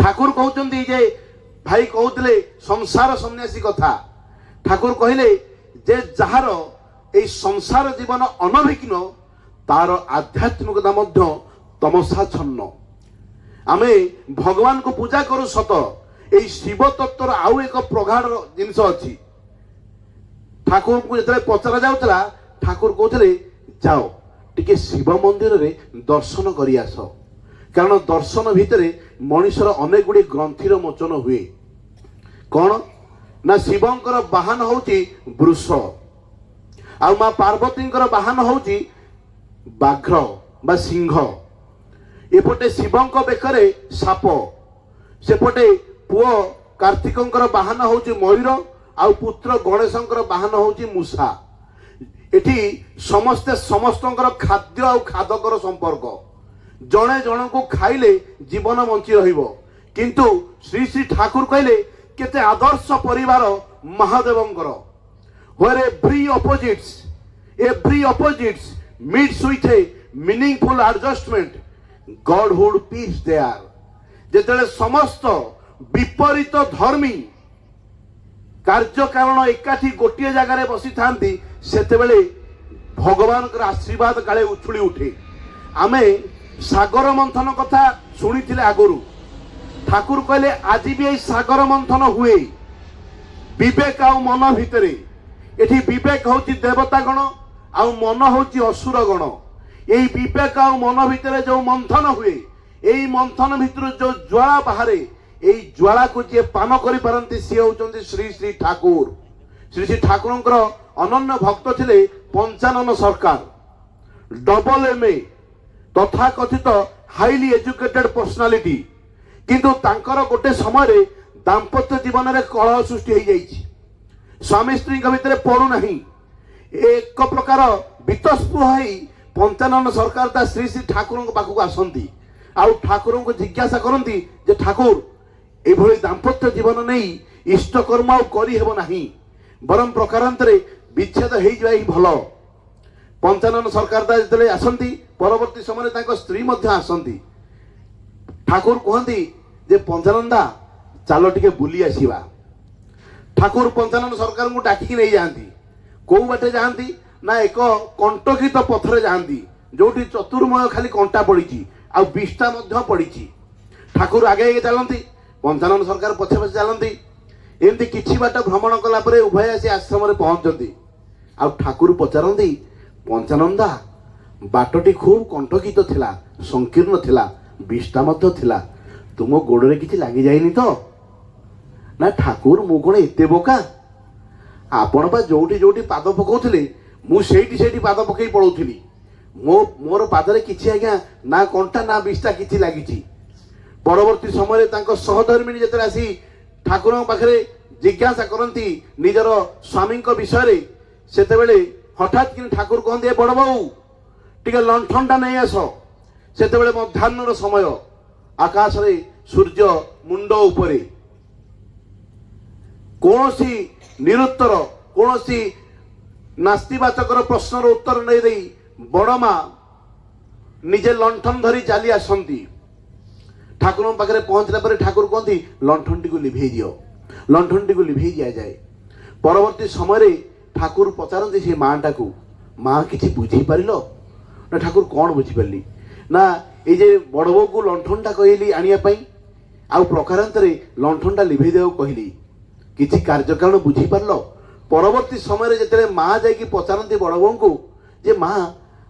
S3: ଠାକୁର କହୁଛନ୍ତି ଯେ ଭାଇ କହୁଥିଲେ ସଂସାର ସନ୍ନ୍ୟାସୀ କଥା। ଠାକୁର କହିଲେ ଯେ ଯାହାର ଏଇ ସଂସାର ଜୀବନ ଅନଭିଜ୍ଞ ତାର ଆଧ୍ୟାତ୍ମିକତା ମଧ୍ୟ ତମସାଚ୍ଛନ୍ନ। ଆମେ ଭଗବାନଙ୍କୁ ପୂଜା କରୁ ସତ, ଏଇ ଶିବ ତତ୍ଵର ଆଉ ଏକ ପ୍ରଗାଢ଼ ଜିନିଷ ଅଛି। ଠାକୁରଙ୍କୁ ଯେତେବେଳେ ପଚରା ଯାଉଥିଲା, ଠାକୁର କହୁଥିଲେ ଯାଅ ଟିକେ ଶିବ ମନ୍ଦିରରେ ଦର୍ଶନ କରି ଆସ, କାରଣ ଦର୍ଶନ ଭିତରେ ମଣିଷର ଅନେକ ଗୁଡ଼ିଏ ଗ୍ରନ୍ଥିର ମୋଚନ ହୁଏ। କ'ଣ ନା ଶିବଙ୍କର ବାହନ ହଉଛି ବୃଷ, ଆଉ ମା ପାର୍ବତୀଙ୍କର ବାହନ ହଉଛି ବାଘ୍ର ବା ସିଂହ। ଏପଟେ ଶିବଙ୍କ ବେକରେ ସାପ, ସେପଟେ ପୁଅ କାର୍ତ୍ତିକଙ୍କର ବାହନ ହଉଛି ମୟୂର, ଆଉ ପୁତ୍ର ଗଣେଶଙ୍କର ବାହନ ହଉଛି ମୂଷା। ଏଠି ସମସ୍ତେ ସମସ୍ତଙ୍କର ଖାଦ୍ୟ ଆଉ ଖାଦକର ସମ୍ପର୍କ। ଜଣେ ଜଣଙ୍କୁ ଖାଇଲେ ଜୀବନ ବଞ୍ଚି ରହିବ, କିନ୍ତୁ ଶ୍ରୀ ଶ୍ରୀ ଠାକୁର କହିଲେ କେତେ ଆଦର୍ଶ ପରିବାର ମହାଦେବଙ୍କର। where every opposites meets with a meaningful adjustment, Godhood peace there। ଯେତେବେଳେ ସମସ୍ତ ବିପରୀତ ଧର୍ମୀ କାର୍ଯ୍ୟ କାରଣ ଏକାଠି ଗୋଟିଏ ଜାଗାରେ ବସିଥାନ୍ତି, ସେତେବେଳେ ଭଗବାନଙ୍କର ଆଶୀର୍ବାଦ କାଳେ ଉଛୁଳି ଉଠେ। ଆମେ ସାଗର ମନ୍ଥନ କଥା ଶୁଣିଥିଲେ ଆଗରୁ। ଠାକୁର କହିଲେ ଆଜି ବି ଏଇ ସାଗର ମନ୍ଥନ ହୁଏ ବିବେକ ଆଉ ମନ ଭିତରେ। ଏଠି ବିବେକ ହଉଛି ଦେବତା ଗଣ, ଆଉ ମନ ହଉଛି ଅସୁର ଗଣ। ଏଇ ବିବେକ ଆଉ ମନ ଭିତରେ ଯୋଉ ମନ୍ଥନ ହୁଏ, ଏଇ ମନ୍ଥନ ଭିତରୁ ଯୋଉ ଜ୍ୱାଳା ବାହାରେ, ଏଇ ଜ୍ୱାଳାକୁ ଯିଏ ପାନ କରିପାରନ୍ତି ସିଏ ହଉଛନ୍ତି ଶ୍ରୀ ଶ୍ରୀ ଠାକୁର। ଶ୍ରୀ ଶ୍ରୀ ଠାକୁରଙ୍କର ଅନନ୍ୟ ଭକ୍ତ ଥିଲେ ପଞ୍ଚାନନ ସରକାର, ଡବଲ MA, ତଥା କଥିତ ହାଇଲି ଏଜୁକେଟେଡ ପର୍ସନାଲିଟି। କିନ୍ତୁ ତାଙ୍କର ଗୋଟେ ସମୟରେ ଦାମ୍ପତ୍ୟ ଜୀବନରେ କଳହ ସୃଷ୍ଟି ହେଇଯାଇଛି, ସ୍ୱାମୀ ସ୍ତ୍ରୀଙ୍କ ଭିତରେ ପଡୁନାହିଁ। ଏକ ପ୍ରକାର ବିତସ୍ପୃହ ହେଇ ପଞ୍ଚାନନ ସରକାର ତା ଶ୍ରୀ ଶ୍ରୀ ଠାକୁରଙ୍କ ପାଖକୁ ଆସନ୍ତି, ଆଉ ଠାକୁରଙ୍କୁ ଜିଜ୍ଞାସା କରନ୍ତି ଯେ ଠାକୁର ଏଭଳି ଦାମ୍ପତ୍ୟ ଜୀବନ ନେଇ ଇଷ୍ଟକର୍ମ ଆଉ କରିହେବ ନାହିଁ, ବରଂ ପ୍ରକାରାନ୍ତରେ ବିଚ୍ଛେଦ ହେଇଯିବା ହିଁ ଭଲ। ପଞ୍ଚାନନ ସରକାର ଯେତେବେଳେ ଆସନ୍ତି, ପରବର୍ତ୍ତୀ ସମୟରେ ତାଙ୍କ ସ୍ତ୍ରୀ ମଧ୍ୟ ଆସନ୍ତି। ଠାକୁର କୁହନ୍ତି ଯେ ପଞ୍ଚାନନ୍ଦା ଚାଲ ଟିକେ ବୁଲି ଆସିବା। ଠାକୁର ପଞ୍ଚାନନ ସରକାରଙ୍କୁ ଡାକିକି ନେଇଯାଆନ୍ତି। କୋଉ ବାଟେ ଯାଆନ୍ତି ନା ଏକ କଣ୍ଟକିତ ପଥରେ ଯାଆନ୍ତି, ଯୋଉଠି ଚତୁର୍ମୟ ଖାଲି କଣ୍ଟା ପଡିଛି ଆଉ ବିଷ୍ଟା ମଧ୍ୟ ପଡିଛି। ଠାକୁର ଆଗେ ଆଗେ ଚାଲନ୍ତି, ପଞ୍ଚାନନ ସରକାର ପଛେ ପଛେ ଚାଲନ୍ତି। ଏମିତି କିଛି ବାଟ ଭ୍ରମଣ କଲା ପରେ ଉଭୟ ଆସି ଆଶ୍ରମରେ ପହଞ୍ଚନ୍ତି। ଆଉ ଠାକୁର ପଚାରନ୍ତି ପଞ୍ଚାନନ୍ଦା ବାଟଟି ଖୁବ୍ କଣ୍ଟକିତ ଥିଲା, ସଂକୀର୍ଣ୍ଣ ଥିଲା, ବିଷ୍ଟା ମଧ୍ୟ ଥିଲା, ତୁମ ଗୋଡ଼ରେ କିଛି ଲାଗିଯାଇନି ତ? ନା ଠାକୁର ମୁଁ କ'ଣ ଏତେ ବୋକା? ଆପଣ ବା ଯୋଉଠି ଯୋଉଠି ପାଦ ପକାଉଥିଲେ ମୁଁ ସେଇଠି ପାଦ ପକେଇ ପଳଉଥିଲି। ମୋର ପାଦରେ କିଛି ଆଜ୍ଞା ନା କଣ୍ଟା ନା ବିଷ୍ଟା କିଛି ଲାଗିଛି। ପରବର୍ତ୍ତୀ ସମୟରେ ତାଙ୍କ ସହଧର୍ମିଣୀ ଯେତେବେଳେ ଆସି ଠାକୁରଙ୍କ ପାଖରେ ଜିଜ୍ଞାସା କରନ୍ତି ନିଜର ସ୍ୱାମୀଙ୍କ ବିଷୟରେ, ସେତେବେଳେ ହଠାତ୍ କିନି ଠାକୁର କହନ୍ତି ଏ ବଡ଼ ବୋଉ ଟିକେ ଲଣ୍ଠନଟା ନେଇ ଆସ। ସେତେବେଳେ ମଧ୍ୟାହ୍ନର ସମୟ, ଆକାଶରେ ସୂର୍ଯ୍ୟ ମୁଣ୍ଡ ଉପରେ। କୌଣସି ନିରୁତ୍ତର, କୌଣସି ନାସ୍ତିବାଚକର ପ୍ରଶ୍ନର ଉତ୍ତର ନେଇ ଦେଇ ବଡ଼ ମା ନିଜେ ଲଣ୍ଠନ ଧରି ଚାଲି ଆସନ୍ତି। ଠାକୁରଙ୍କ ପାଖରେ ପହଞ୍ଚିଲା ପରେ ଠାକୁର କହନ୍ତି ଲଣ୍ଠନଟିକୁ ଲିଭେଇ ଦିଅ। ଲଣ୍ଠନଟିକୁ ଲିଭେଇ ଦିଆଯାଏ। ପରବର୍ତ୍ତୀ ସମୟରେ ଠାକୁର ପଚାରନ୍ତି ସେ ମାଟାକୁ, ମା କିଛି ବୁଝିପାରିଲ? ନା ଠାକୁର କ'ଣ ବୁଝିପାରିଲି? ନା এই যে বড় বউକୁ ଲଣ୍ଠନଟା କହିଲି ଆଣିବା ପାଇଁ, ଆଉ ପ୍ରକାରାନ୍ତରେ ଲଣ୍ଠନଟା ଲିଭେଇ ଦେବାକୁ କହିଲି, କିଛି କାର୍ଯ୍ୟକାରଣ ବୁଝିପାରିଲ? ପରବର୍ତ୍ତୀ ସମୟରେ ଯେତେବେଳେ ମା ଯାଇକି ପଚାରନ୍ତି ବଡ଼ ବୋଉଙ୍କୁ ଯେ ମା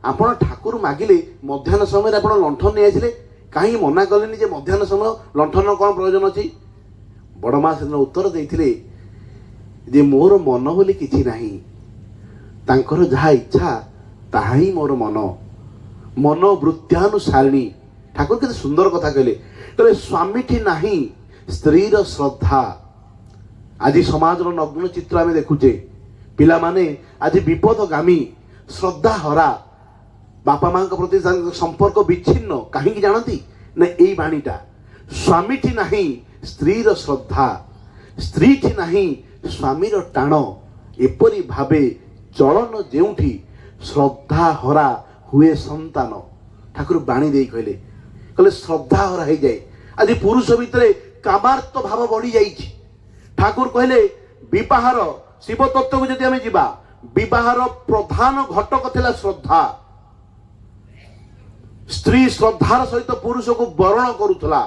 S3: ଆପଣ ଠାକୁର ମାଗିଲେ ମଧ୍ୟାହ୍ନ ସମୟରେ ଆପଣ ଲଣ୍ଠନ ନେଇ ଆସିଲେ, କାହିଁକି ମନା କଲେନି ଯେ ମଧ୍ୟାହ୍ନ ସମୟ ଲଣ୍ଠନର କ'ଣ ପ୍ରୟୋଜନ ଅଛି? ବଡ଼ ମା ସେଦିନ ଉତ୍ତର ଦେଇଥିଲେ ଯେ ମୋର ମନ ବୋଲି କିଛି ନାହିଁ, ତାଙ୍କର ଯାହା ଇଚ୍ଛା ତାହା ହିଁ ମୋର ମନ, ମନୋବୃତ୍ତାନୁସାରିଣୀ। ଠାକୁର କେତେ ସୁନ୍ଦର କଥା କହିଲେ, କହିଲେ ସ୍ୱାମୀଠି ନାହିଁ ସ୍ତ୍ରୀର ଶ୍ରଦ୍ଧା, ଆଜି ସମାଜର ନଗ୍ନ ଚିତ୍ର ଆମେ ଦେଖୁଛେ। ପିଲାମାନେ ଆଜି ବିପଦଗାମୀ, ଶ୍ରଦ୍ଧା ହରା, ବାପା ମାଙ୍କ ପ୍ରତି ତାଙ୍କ ସମ୍ପର୍କ ବିଚ୍ଛିନ୍ନ। କାହିଁକି ଜାଣନ୍ତି ନା ଏଇ ବାଣୀଟା, ସ୍ୱାମୀଠି ନାହିଁ ସ୍ତ୍ରୀର ଶ୍ରଦ୍ଧା, ସ୍ତ୍ରୀଠି ନାହିଁ ସ୍ୱାମୀର ଟାଣ, ଏପରି ଭାବେ ଚଳନ ଯେଉଁଠି ଶ୍ରଦ୍ଧା ହରା ହୁଏ ସନ୍ତାନ। ଠାକୁର ବାଣୀ ଦେଇ କହିଲେ ଶ୍ରଦ୍ଧା ହରା ହେଇଯାଏ। ଆଜି ପୁରୁଷ ଭିତରେ କାମାର୍ଥ ଭାବ ବଢି ଯାଇଛି। ଠାକୁର କହିଲେ ବିବାହର ଶିବ ତତ୍ତ୍ୱକୁ ଯଦି ଆମେ ଯିବା, ବିବାହର ପ୍ରଧାନ ଘଟକ ଥିଲା ଶ୍ରଦ୍ଧା। ସ୍ତ୍ରୀ ଶ୍ରଦ୍ଧାର ସହିତ ପୁରୁଷକୁ ବରଣ କରୁଥିଲା।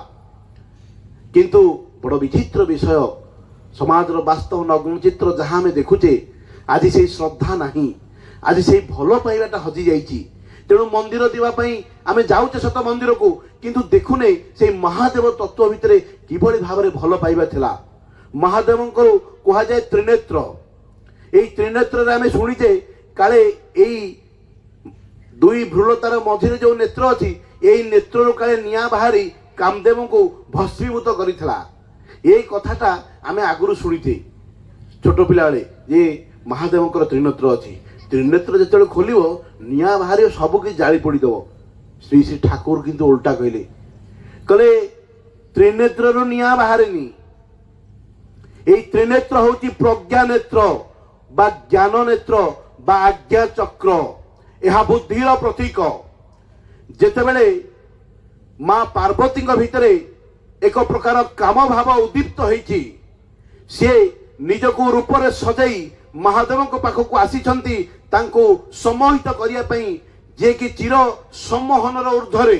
S3: କିନ୍ତୁ ବଡ଼ ବିଚିତ୍ର ବିଷୟ, ସମାଜର ବାସ୍ତବ ନଗ୍ନ ଚିତ୍ର ଯାହା ଆମେ ଦେଖୁଛେ, ଆଜି ସେଇ ଶ୍ରଦ୍ଧା ନାହିଁ, ଆଜି ସେଇ ଭଲ ପାଇବାଟା ହଜି ଯାଇଛି। ତେଣୁ ମନ୍ଦିର ଯିବା ପାଇଁ ଆମେ ଯାଉଛେ ସତ ମନ୍ଦିରକୁ, କିନ୍ତୁ ଦେଖୁନେ ସେଇ ମହାଦେବ ତତ୍ତ୍ୱ ଭିତରେ କିଭଳି ଭାବରେ ଭଲ ପାଇବା ଥିଲା। ମହାଦେବଙ୍କର କୁହାଯାଏ ତ୍ରିନେତ୍ର। ଏଇ ତ୍ରିନେତ୍ରରେ ଆମେ ଶୁଣିଛେ କାଳେ ଏଇ ଦୁଇ ଭ୍ରୁଲତାର ମଝିରେ ଯୋଉ ନେତ୍ର ଅଛି, ଏଇ ନେତ୍ରରୁ କାଳେ ନିଆଁ ବାହାରି କାମଦେବଙ୍କୁ ଭସ୍ମୀଭୂତ କରିଥିଲା। ଏଇ କଥାଟା ଆମେ ଆଗରୁ ଶୁଣିଛେ ଛୋଟ ପିଲାବେଳେ, ଯେ ମହାଦେବଙ୍କର ତ୍ରିନେତ୍ର ଅଛି। ତ୍ରିନେତ୍ର ଯେତେବେଳେ ଖୋଲିବ ନିଆଁ ବାହାରିବ, ସବୁ କିଛି ଜାଳି ପୋଡ଼ିଦେବ। ଶ୍ରୀ ଶ୍ରୀ ଠାକୁର କିନ୍ତୁ ଓଲଟା କହିଲେ ତ୍ରିନେତ୍ରରୁ ନିଆଁ ବାହାରେନି। ଏଇ ତ୍ରିନେତ୍ର ହଉଛି ପ୍ରଜ୍ଞା ନେତ୍ର ବା ଜ୍ଞାନ ନେତ୍ର ବା ଆଜ୍ଞା ଚକ୍ର। ଏହା ବୁଦ୍ଧିର ପ୍ରତୀକ। ଯେତେବେଳେ ମା ପାର୍ବତୀଙ୍କ ଭିତରେ ଏକ ପ୍ରକାର କାମ ଭାବ ଉଦ୍ଦୀପ୍ତ ହେଇଛି, ସିଏ ନିଜକୁ ରୂପରେ ସଜେଇ ମହାଦେବଙ୍କ ପାଖକୁ ଆସିଛନ୍ତି ତାଙ୍କୁ ସମ୍ମୋହିତ କରିବା ପାଇଁ, ଯିଏକି ଚିର ସମ୍ମୋହନର ଉର୍ଦ୍ଧ୍ୱରେ,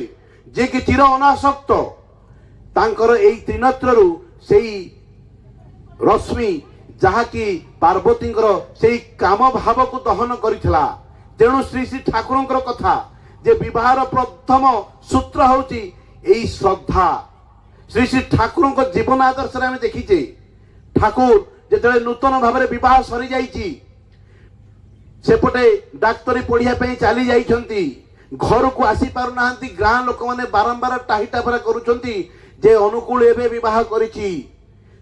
S3: ଯିଏକି ଚିର ଅନାସକ୍ତ। ତାଙ୍କର ଏଇ ତ୍ରିନେତ୍ରରୁ ସେଇ ରଶ୍ମି ଯାହାକି ପାର୍ବତୀଙ୍କର ସେଇ କାମ ଭାବକୁ ଦହନ କରିଥିଲା। ତେଣୁ ଶ୍ରୀ ଶ୍ରୀ ଠାକୁରଙ୍କର କଥା ଯେ ବିବାହର ପ୍ରଥମ ସୂତ୍ର ହଉଛି ଏଇ ଶ୍ରଦ୍ଧା। ଶ୍ରୀ ଶ୍ରୀ ଠାକୁରଙ୍କ ଜୀବନ ଆଦର୍ଶରେ ଆମେ ଦେଖିଛେ, ଠାକୁର ଯେତେବେଳେ ନୂତନ ଭାବରେ ବିବାହ ସରିଯାଇଛି, ସେପଟେ ଡାକ୍ତରୀ ପଢିବା ପାଇଁ ଚାଲି ଯାଇଛନ୍ତି, ଘରକୁ ଆସି ପାରୁନାହାନ୍ତି। ଗାଁ ଲୋକମାନେ ବାରମ୍ବାର ଟାହିଟାପରା କରୁଛନ୍ତି ଯେ ଅନୁକୂଳ ଏବେ ବିବାହ କରିଛି।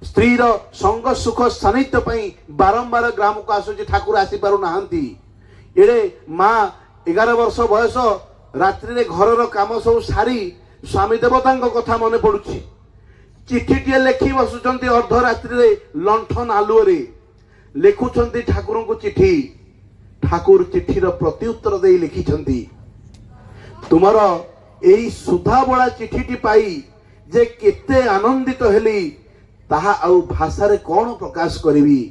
S3: ସ୍ତ୍ରୀର ସଙ୍ଗ ସୁଖ ସାନ୍ନିଧ୍ୟ ପାଇଁ ବାରମ୍ବାର ଗ୍ରାମକୁ ଆସୁଛି, ଠାକୁର ଆସି ପାରୁନାହାନ୍ତି। ଏଡେ ମା 11 ବର୍ଷ ବୟସ, ରାତ୍ରିରେ ଘରର କାମ ସବୁ ସାରି ସ୍ୱାମୀ ଦେବତାଙ୍କ କଥା ମନେ ପଡୁଛି। ଚିଠିଟିଏ ଲେଖି ବସୁଛନ୍ତି ଅର୍ଦ୍ଧରାତ୍ରିରେ ଲଣ୍ଠନ ଆଲୁଅରେ, ଲେଖୁଛନ୍ତି ଠାକୁରଙ୍କୁ ଚିଠି। ଠାକୁର ଚିଠିର ପ୍ରତି ଉତ୍ତର ଦେଇ ଲେଖିଛନ୍ତି, ତୁମର ଏଇ ସୁଧାବଳା ଚିଠିଟି ପାଇ ଯେ କେତେ ଆନନ୍ଦିତ ହେଲି, ତାହା ଆଉ ଭାଷାରେ କ'ଣ ପ୍ରକାଶ କରିବି।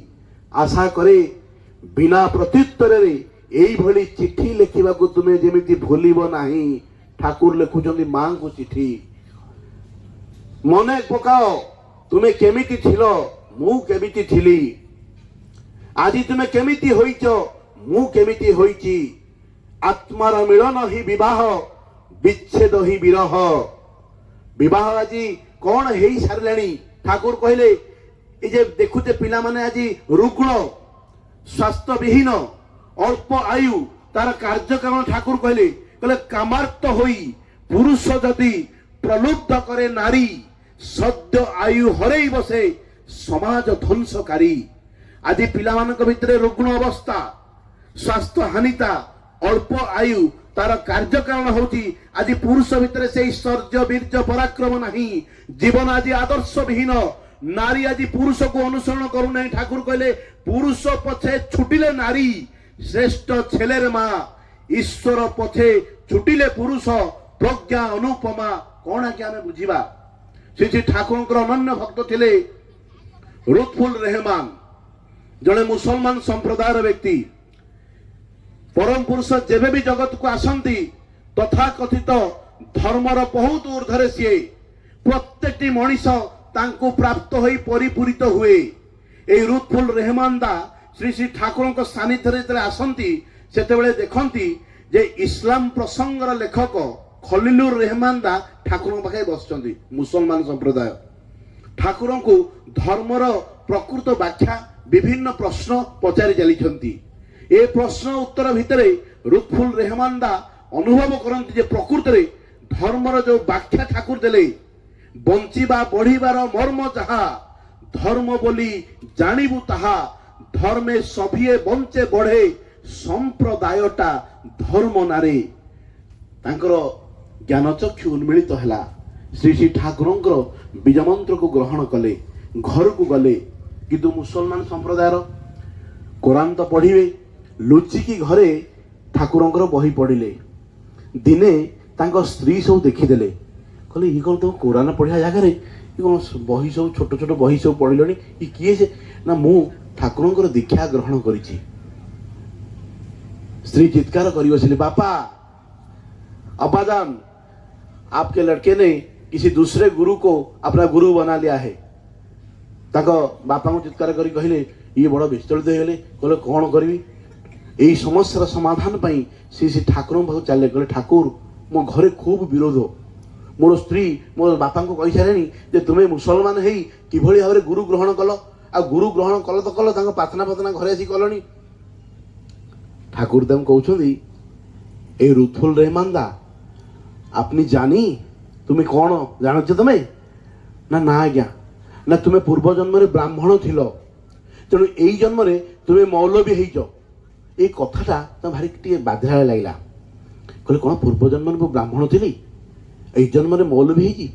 S3: ଆଶା କରେ ବିନା ପ୍ରତ୍ୟୁତ୍ତରରେ ଏଇଭଳି ଚିଠି ଲେଖିବାକୁ ତୁମେ ଯେମିତି ଭୁଲିବ ନାହିଁ। ଠାକୁର ଲେଖୁଛନ୍ତି ମାଙ୍କୁ ଚିଠି। ମନେ ପକାଅ ତୁମେ କେମିତି ଥିଲ, ମୁଁ କେମିତି ଥିଲି। ଆଜି ତୁମେ କେମିତି ହୋଇଛ, ମୁଁ କେମିତି ହୋଇଛି। ଆତ୍ମାର ମିଳନ ହିଁ ବିବାହ, ବିଚ୍ଛେଦ ହିଁ ବିରହ। ବିବାହ ଆଜି କ'ଣ ହେଇ ସାରିଲାଣି। ଠାକୁର କହିଲେ ଏ ଯେ ଦେଖୁଛେ ପିଲାମାନେ ଆଜି ରୁଗ୍ଣ, ସ୍ୱାସ୍ଥ୍ୟବିହୀନ, ଅଳ୍ପ ଆୟୁ, ତାର କାର୍ଯ୍ୟକ୍ରମ ଠାକୁର କହିଲେ କାମାର୍ଥ ହୋଇ ପୁରୁଷ ଯଦି ପ୍ରଲୁବ୍ଧ କରେ ନାରୀ, ସଦ୍ୟ ଆୟୁ ହରେଇ ବସେ ସମାଜ ଧ୍ୱଂସକାରୀ। ଆଜି ପିଲାମାନଙ୍କ ଭିତରେ ରୁଗ୍ଣ ଅବସ୍ଥା, ସ୍ୱାସ୍ଥ୍ୟ ହାନିତା, ଅଳ୍ପ ଆୟୁ, ତାର କାର୍ଯ୍ୟକାରଣ ହଉଛି ଆଜି ପୁରୁଷ ଭିତରେ ସେଇ ଶୌର୍ଯ୍ୟ ବୀର୍ଯ୍ୟ ପରାକ୍ରମ ନାହିଁ। ଜୀବନ ଆଜି ଆଦର୍ଶ ବିହୀନ। ନାରୀ ଆଜି ପୁରୁଷକୁ ଅନୁସରଣ କରୁନାହିଁ। ଠାକୁର କହିଲେ ପୁରୁଷ ପଛେ ଛୁଟିଲେ ନାରୀ, ଶ୍ରେଷ୍ଠ ছেলের ମା। ଈଶ୍ୱର ପଛେ ଛୁଟିଲେ ପୁରୁଷ, ପ୍ରଜ୍ଞା ଅନୁପମା। କ'ଣ କି ଆମେ ବୁଝିବା। ଶ୍ରୀ ଠାକୁରଙ୍କର ଅନନ୍ୟ ଭକ୍ତ ଥିଲେ ଲୁତ୍ଫୁଲ ରେହମାନ, ଜଣେ ମୁସଲମାନ ସମ୍ପ୍ରଦାୟର ବ୍ୟକ୍ତି। ପରମ ପୁରୁଷ ଯେବେ ବି ଜଗତକୁ ଆସନ୍ତି, ତଥାକଥିତ ଧର୍ମର ବହୁତ ଊର୍ଦ୍ଧ୍ୱରେ ସିଏ। ପ୍ରତ୍ୟେକଟି ମଣିଷ ତାଙ୍କୁ ପ୍ରାପ୍ତ ହୋଇ ପରିପୂରିତ ହୁଏ। এই লুৎফুল রেহমান দা শ্রী শ্রী ঠাকুরଙ୍କ ସାନ୍ନିଧ୍ୟରେ ଯେତେବେଳେ ଆସନ୍ତି, ସେତେବେଳେ ଦେଖନ୍ତି ଯେ ଇସଲାମ ପ୍ରସଙ୍ଗର ଲେଖକ ଖଲିଲୁର ରେହମାନ ଦା ଠାକୁରଙ୍କ ପାଖରେ ବସିଛନ୍ତି। ମୁସଲମାନ ସମ୍ପ୍ରଦାୟ ଠାକୁରଙ୍କୁ ଧର୍ମର ପ୍ରକୃତ ବ୍ୟାଖ୍ୟା ବିଭିନ୍ନ ପ୍ରଶ୍ନ ପଚାରି ଚାଲିଛନ୍ତି। ଏ ପ୍ରଶ୍ନ ଉତ୍ତର ଭିତରେ ଲୁତ୍ଫୁଲ ରେହମାନ ଦା ଅନୁଭବ କରନ୍ତି ଯେ ପ୍ରକୃତରେ ଧର୍ମର ଯୋଉ ବ୍ୟାଖ୍ୟା ଠାକୁର ଦେଲେ, ବଞ୍ଚିବା ବଢିବାର ମର୍ମ ଯାହା, ଧର୍ମ ବୋଲି ଜାଣିବୁ ତାହା ଧର୍ମେ ସଭିଏ ବଞ୍ଚେ ବଢେ ସମ୍ପ୍ରଦାୟଟା ଧର୍ମ ନାରେ। ତାଙ୍କର ଜ୍ଞାନଚକ୍ଷୁ ଉନ୍ମିଳିତ ହେଲା। ଶ୍ରୀ ଶ୍ରୀ ଠାକୁରଙ୍କର ବୀଜ ମନ୍ତ୍ରକୁ ଗ୍ରହଣ କଲେ, ଘରକୁ ଗଲେ। କିନ୍ତୁ ମୁସଲମାନ ସମ୍ପ୍ରଦାୟର କୋରାନ ତ ପଢିବେ, ଲୁଚିକି ଘରେ ଠାକୁରଙ୍କର ବହି ପଢିଲେ। ଦିନେ ତାଙ୍କ ସ୍ତ୍ରୀ ସବୁ ଦେଖିଦେଲେ, କହିଲେ ଇଏ କ'ଣ ତମ କୋରାନ ପଢିବା ଜାଗାରେ କ'ଣ ବହି ସବୁ ଛୋଟ ଛୋଟ ବହି ସବୁ ପଢିଲଣି, ଇ କିଏ ସେ? ନା ମୁଁ ଠାକୁରଙ୍କର ଦୀକ୍ଷା ଗ୍ରହଣ କରିଛି। स्त्री चित्कार करी बसिले, बापा अब्बाजान आपके लड़के ने किसी दूसरे गुरु को अपना गुरु बना लिया है। ताको बापा को चित्कार करी कहले ये बड़ विचलित हो गले। कहले कौन करी यही समस्या समाधान पाई श्री ठाकुर पाख चले। कहले ठाकुर मो घरे खूब विरोध, मोर स्त्री मोर बापा को कही सारे जे तुम्हें मुसलमान है कि भाव में गुरु ग्रहण कल, आ गुरु ग्रहण कल तो कल प्रार्थना प्रार्थना घरे आसी कलनी। ठाकुर तम कहते ए रुथुल रहमानदा आपनी जानी तुम्हें कौन जानच तुम्हें ना ना आज्ञा ना तुम्हें पूर्व जन्म रे ब्राह्मण थिल तेणु यही जन्म रे तुम्हें मौलवी होइच। ए कथाटा तो भारी टे बाधा लगे। कहले कौन पूर्व जन्म में ब्राह्मण थी यही जन्म रे मौलवी होइची।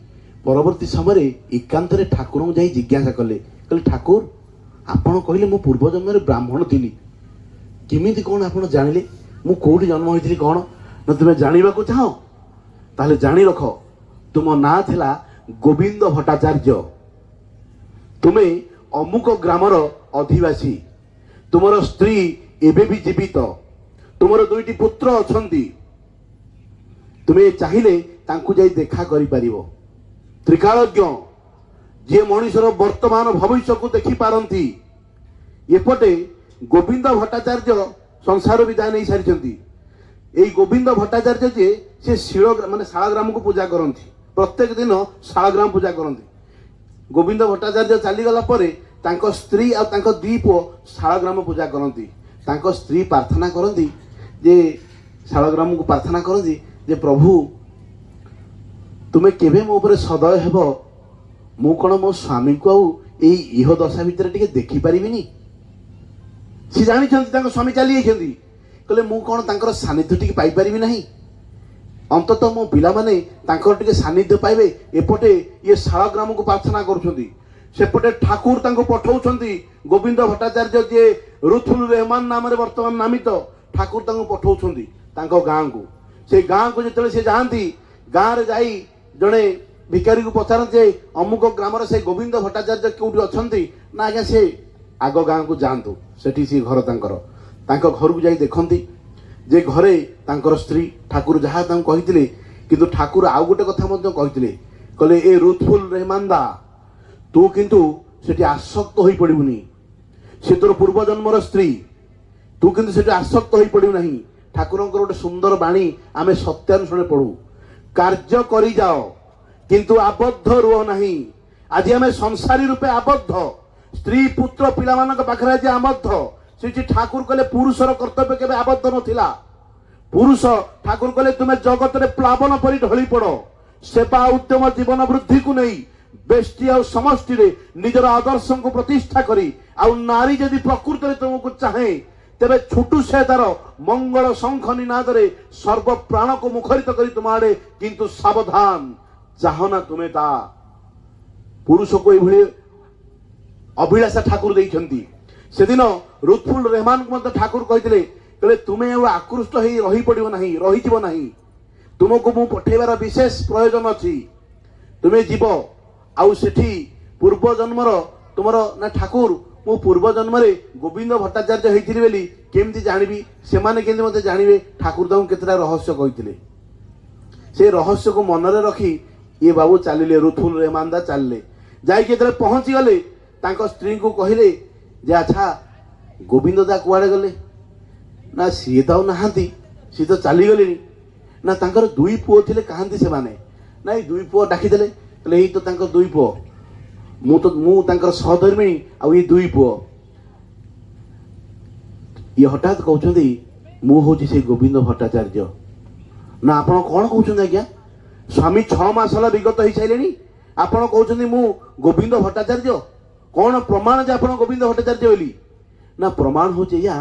S3: परवर्ती समय एकांत ठाकुर को जाई जिज्ञासा कले। कहले ठाकुर आपण कहले मो पूर्व जन्म रे ब्राह्मण थी किमिति कौन आपण जानिले मु कोठी जन्म होइथिली कौन ना तुम्हें जानिबा को चाहो ताले जानी रख तुम ना थिला गोविंद भट्टाचार्य, तुम्हें अमुक ग्रामर अधिवासी, तुमर स्त्री एबे भी जीवित, तुमर दुईटी पुत्र अछंती, तुम्हें चाहिए तांकु जाई देखा करि परिबो। त्रिकालज्ञ जे मनुष्यर वर्तमान भविष्य को देखि पारंती एपटे गोविंद भट्टाचार्य संसार विदाय नहीं सारी। यही गोविंद भट्टाचार्य जे से शिल माने शालग्राम को पूजा करती, प्रत्येक दिन शालग्राम पूजा करती। गोविंद भट्टाचार्य चलीगला तांको स्त्री आ तांको दी पुओ शालग्राम पूजा करती। तांको स्त्री प्रार्थना करती जे शालग्राम को प्रार्थना करती जे प्रभु तुम्हें केवे मो ऊपर सदय हेब, मु कौन मो स्वामी को इह दशा भितर टिके देखि परिबिनी। सी जानी स्वामी चली जाइए कहले मु कौन तांकर सानिध्य टिके पाई परिबि नहीं। अंततः मो पिला माने तांकर टिके सानिध्य पाइबे। एपटे ये शालग्राम को प्रार्थना करुछंती, सेपटे ठाकुर तांको पठाउछंती। गोविंद भट्टाचार्य जे रुथुल रहमान नाम रे वर्तमान नामित ठाकुर तांको पठाउछंती तांको गाँ को। से गाँ को जेतले से जानती गाँ रे जाई जणे भिकारी को पचारते अमुक ग्रामर से गोविंद भट्टाचार्य कोठी अछंती ना आज्ञा से आग गाँ को जातु सेठी सी घर तांको घर को जाई देखंती जे घरे तांकर स्त्री ठाकुर जहाँ तांको कहिथिले। किंतु ठाकुर आउ गोटे कथा मध्य कहिथिले, कहले ए रुथुल रहमानदा तू किंतु सेठी आसक्त होई पड़िबुनी, से तोर पूर्व जन्मर स्त्री, तू किंतु सेठी आसक्त होई पड़िबु नहीं। ठाकुरंकर गोटे सुंदर बाणी आमे सत्यानुसारे पढ़ू, कार्य करी जाओ किंतु आबद्ध रुह नहीं। आज आमे संसारी रूपे आबद्ध, स्त्री पुत्र पिला मानक पाखरे आज आबद्ध। श्री ठाकुर कहले पुरुषर कर्तव्य केबे आबद्ध नथिला। पुरुष ठाकुर कहले तुमे जगत रे प्लावन परि ढली पड़ो, सेवा उद्यम जीवन वृद्धि को नहीं बेष्टि आ समष्टि रे निजर आदर्श को प्रतिष्ठा करी आ नारी यदि प्रकृति रे तुमको चाहे तेरे छुटू से तार मंगल शंख निनाद रे सर्व प्राण को मुखरित करी तुम आड़े, किंतु सावधान चाहना तुम्हें ता। पुरुष को ये अभिलाषा ठाकुर देइछंती। सेदिन रुथुल रहमान को मत ठाकुर कहिथिले, कहले तुमे अब आकृष्ट होई रही पड़िबो नहीं, रही जीवो नहीं, तुमको मु पठेबार विशेष प्रयोजन अछि। तुमे जीव आउ सेठी पूर्व जन्मर तुमर ना ठाकुर मु पूर्व जन्म रे गोविंद भट्टाचार्य होइथिली बेली केमती जानिबी, सेमाने केमती मते जानिबे। ठाकुर ताऊ केतरा रहस्य कहिथिले, से रहस्य को मन रे रखी ये बाबू चलिले रुथुल रहमानदा चलले। जाई केतरे पहुंची गले तांको स्त्री को कहिले जे अच्छा गोविंद दा कुआड़े गले ना, सी तो नहांती, सी तो चली गले ना। तांकर दुई पुओ थिले कहांती से माने ना, ए दुई पुओ डाकी देले कहले एई तो तांकर दुई पुओ, मु तांकर सहधर्मिणी आ ये दुई पुओ। ये हठात कहउछंती मु होची से गोविंद भट्टाचार्य ना। आपण कोन कहउछन आज्ञा, स्वामी 6 मास होला विगत होई साइलेनी, आपण कहउछंती मु गोविंद भट्टाचार्य। कौन प्रमाण जे आपण गोविंद भट्टाचार्य बोली ना प्रमाण होचे या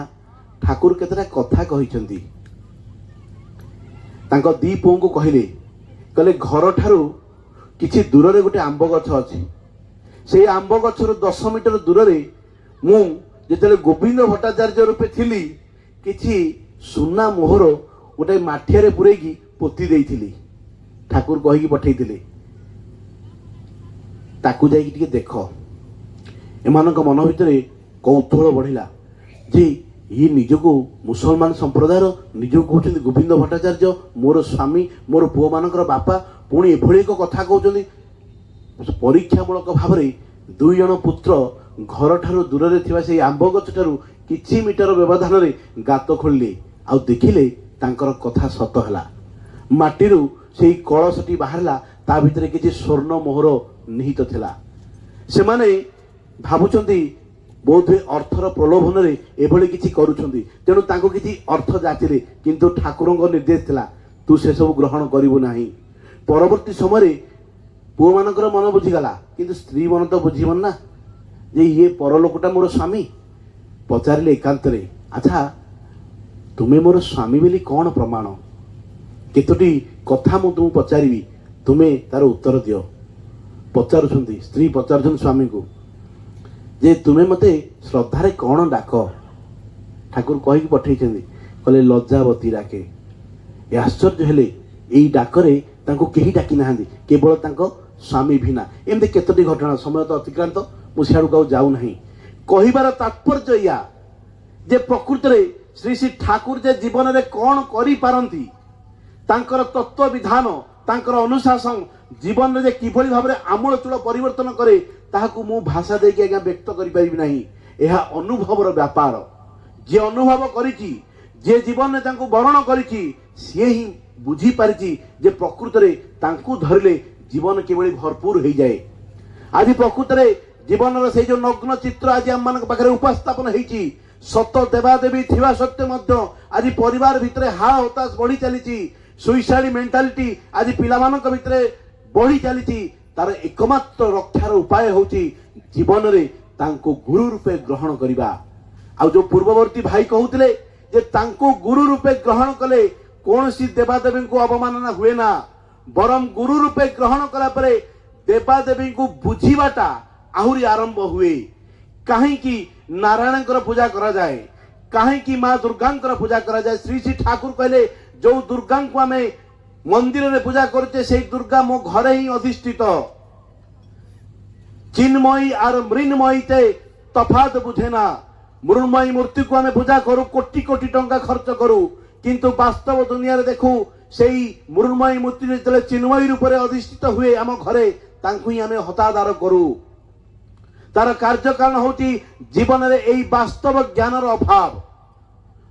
S3: ठाकुर केतरा कथा कहिसंती तांको दी पुओं को कहले घर ठारू किछि दूर रे गोटे आंब गछ अछि से आंब गछर 10 मीटर दूर रे मु जेतेले गोविंद भट्टाचार्य रूपे थिली किछि सुना मोहर गोटे माठिया पुरेकी पोती देइथिली ठाकुर कहिकी पठेइथिले ताकू जाइकी टिके देख एमानक मन भितरे कौतूहल बढ़िला जे ये निजको मुसलमान संप्रदायर निजको कहते गोविंद भट्टाचार्य मोर स्वामी मोर पुओ मानकर बापा पुणी एभली एक कथा कहते परीक्षामूलक भाव में 2 जन पुत्र घर ठारू दूर रे थिबा से आंब गछ ठारू किछि मीटर व्यवधान रे गात खोलिले आ देखिले तांकर कथा सत हला माटीरू सेई कळसटी बाहरला ता भितरे किछि स्वर्ण मोहर निहित थिला से माने भाबुचंती बहुत अर्थर प्रलोभन रे एभली किछि करूछंती तेणु तांको किछि अर्थ जाचिले किंतु ठाकुरंको निर्देश थिला तू से सब ग्रहण करिवु नाही परवर्ती समय पुओ मानकर मन बुझीगला किंतु स्त्री मन तो बुझीबन ना जे ये परलोकटा मोर स्वामी पचारिले एकांत रे अच्छा तुमे मोर स्वामी बोली कौन प्रमाण केतोटी कथा मु तुम पचारिबी तुमे तार उत्तर दियो पचारुछंती स्त्री पचारुछन स्वामी को जे तुमे मते श्रद्धारे कौन डाक ठाकुर कहिकी पठेइछंती कहले लज्जावती डाके ए आश्चर्य हेले एई डाकरे तांको केही डाकी नाहांती केवल तांको स्वामी भिना एमते केतोटी घटना समय तो अतिक्रांत मु सियाडू काउ जाऊ नाही कहिबार तात्पर्य या जे प्रकृति रे श्री श्री ठाकुर जे जीवन रे कौन करि पारंती तांकर तत्व विधान तांकर अनुशासन जीवन रे किभली भाव रे आमूलचूल परिवर्तन करे ताहाकू मु भाषा देकी आज्ञा व्यक्त करि परिबि नाही एहा अनुभवर व्यापार जे अनुभव करिछि जे जीवन रे तांको वर्ण करिछि से ही बुझी पारिछि जे प्रकृति रे तांको धरिले जीवन किभली भरपूर हो जाए आज प्रकृति रे जीवन रे से जो नग्न चित्र आज हम मान पाखरे उपस्थापन हेछि सत देवादेवी थिबा सत्य मध्य आज परिवार भितरे हा हताश बढ़ी चलीछि सुइसाइड मेंटालिटी आज पिलामानक भितरे बढ़ी चलीछि तार एकमात्र रक्षार उपाय होछि जीवन रे तांको गुरु रूपे ग्रहण करिबा आ जो पूर्ववर्ती भाई कहउतले जे तांको गुरु रूपे ग्रहण कले कोनसी देवादेवी को अवमानना हुए ना बरम गुरु रूपे ग्रहण कला परे देवादेवी को बुझीबाटा आहुरी आरंभ हुए कहीं की नारायण पूजा करा जाए कहीं की माँ दुर्गा पूजा करा जाए श्री श्री ठाकुर कहले जो दुर्गा को आम मंदिर में पूजा करते से दुर्गा मो घरे ही अधिष्ठित चिन्मयी और मृन्मयी ते तफात बुझेना मृन्मयी मूर्ति को आम पूजा करू कोटी कोटी टंका खर्च करू किंतु वास्तव दुनिया रे देखू से मृन्मयी मूर्ति जो चिन्मयी रूप से अधिष्ठित हुए आम घरे तांकु ही आम हतादार करू तार कार्य कारण होती जीवन रे एई वास्तव ज्ञानर अभाव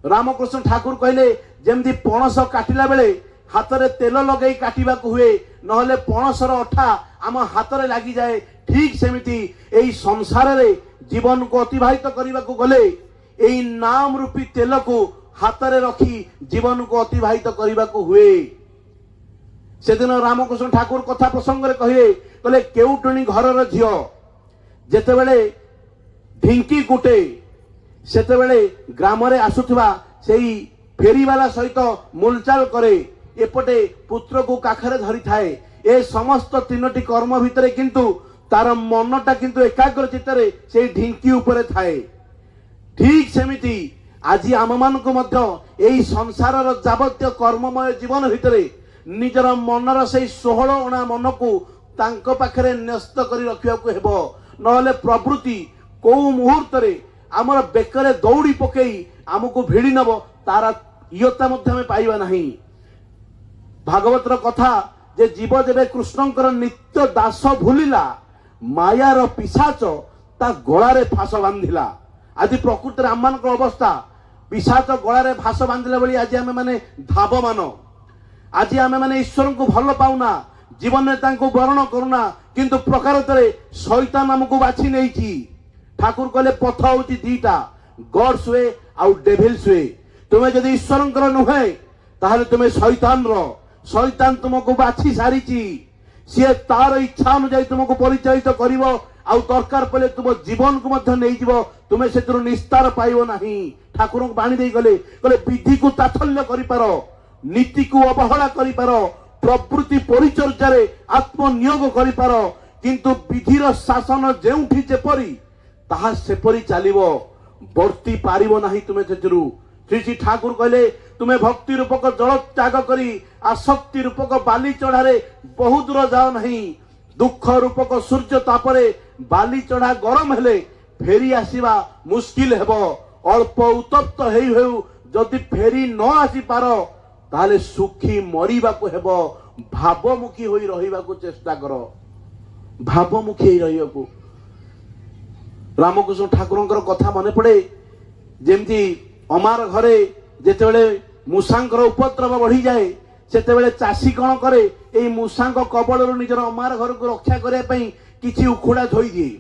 S3: रामकृष्ण ठाकुर कहले जेमती पणस काटिला बेले हाथ रे तेल लगई काटिबा को हुए नहले पणसर अठा आम हाथ रे लागि जाए ठीक सेमिति एई संसार रे जीवन को अतिबाहित करबा को गले एई नाम रूपी तेल को हाथ रे रखी जीवन को अतिबाहित करबा को हुए सेदिन रामकृष्ण ठाकुर कथा प्रसंग रे कहले केउटणी घरर झियो जेते बेले ढिंकी गुटे सेते बेले ग्राम रे आसुथबा सेई फेरीवाला सहित मूलचाल करे एपटे पुत्र को काखरे धरी थाए ए समस्त तीनोटी कर्म भितरे किंतु तार मनटा किंतु एकाग्र चित्तरे से ढिंकी उपरे थाए ठीक सेमिति आज आम मान को मध्य एई संसारर जावत्य कर्ममय जीवन भितरे निजर मनर से 16 अणा मन को तांको पाखरे न्यस्त करी रखिया को हेबो नहले प्रवृत्ति को मुहूर्त रे आमर बेकरे दौड़ी पकई आमको भिड़ी नब तार इयता मध्य में पाइबा नहीं भागवतर कथा जे जीव जेबे कृष्णंकर नित्य दास भूलिला मायार पिशाच ता गळारे फास बांधिला आज प्रकृति आम अवस्था पिशाच गळारे फास बांधिला बली आज आमे माने धावमान आज आमे माने ईश्वर को भल पाउना जीवन में तांको वर्ण करुना किंतु प्रकारतरे शैतान हमको बाछि नेछि ठाकुर कहले पथ होची दीटा गॉड्स वे आउ डेविल्स वे तुमे जदि ईश्वरंकर नुहे ताहले तुमे शैतान रो शैतान तुमको बाछि सारिछि से तार इच्छा अनुसार तुमको परिचालित करिवो ଆଉ ଦରକାର ପଡ଼ିଲେ ତୁମ ଜୀବନକୁ ମଧ୍ୟ ନେଇଯିବ, ତୁମେ ସେଥିରୁ ନିସ୍ତାର ପାଇବ ନାହିଁ। ଠାକୁରଙ୍କୁ ବାଣୀ ଦେଇ ଗଲେ, କହିଲେ ବିଧିକୁ ତାତ୍ସଲ୍ୟ କରିପାର, ନୀତିକୁ ଅବହେଳା କରିପାର, ପ୍ରବୃତ୍ତି ପରିଚର୍ଯାରେ ଆତ୍ମନିୟୋଗ କରିପାର, କିନ୍ତୁ ବିଧିର ଶାସନ ଯେଉଁଠି ଯେପରି ତାହା ସେପରି ଚାଲିବ, ବର୍ତ୍ତି ପାରିବ ନାହିଁ ତୁମେ ସେଥିରୁ। ଶ୍ରୀ ଶ୍ରୀ ଠାକୁର କହିଲେ, ତୁମେ ଭକ୍ତି ରୂପକ ଜଳ ତ୍ୟାଗ କରି ଆସକ୍ତି ରୂପକ ବାଲି ଚଢାରେ ବହୁ ଦୂର ଯାଅ ନାହିଁ। ଦୁଃଖ ରୂପକ ସୂର୍ଯ୍ୟ ତାପରେ ବାଲି ଚଢା ଗରମ ହେଲେ ଫେରି ଆସିବା ମୁସ୍କିଲ ହେବ। ଅଳ୍ପ ଉତ୍ତପ୍ତ ହେଇ ହେଉ ଯଦି ଫେରି ନ ଆସିପାର, ତାହେଲେ ସୁଖୀ ମରିବାକୁ ହେବ। ଭାବମୁଖୀ ହୋଇ ରହିବାକୁ ଚେଷ୍ଟା କର, ଭାବମୁଖୀ ହୋଇ ରହିବାକୁ। ରାମକୃଷ୍ଣ ଠାକୁରଙ୍କର କଥା ମନେ ପଡେ, ଯେମିତି ଅମାର ଘରେ ଯେତେବେଳେ ମୂଷାଙ୍କର ଉପଦ୍ରବ ବଢିଯାଏ, ସେତେବେଳେ ଚାଷୀ କଣ କରେ, ଏଇ ମୂଷାଙ୍କ କବଳରୁ ନିଜର ଅମାର ଘରକୁ ରକ୍ଷା କରିବା ପାଇଁ କିଛି ଉଖୁଡା ଧୋଇଦିଏ।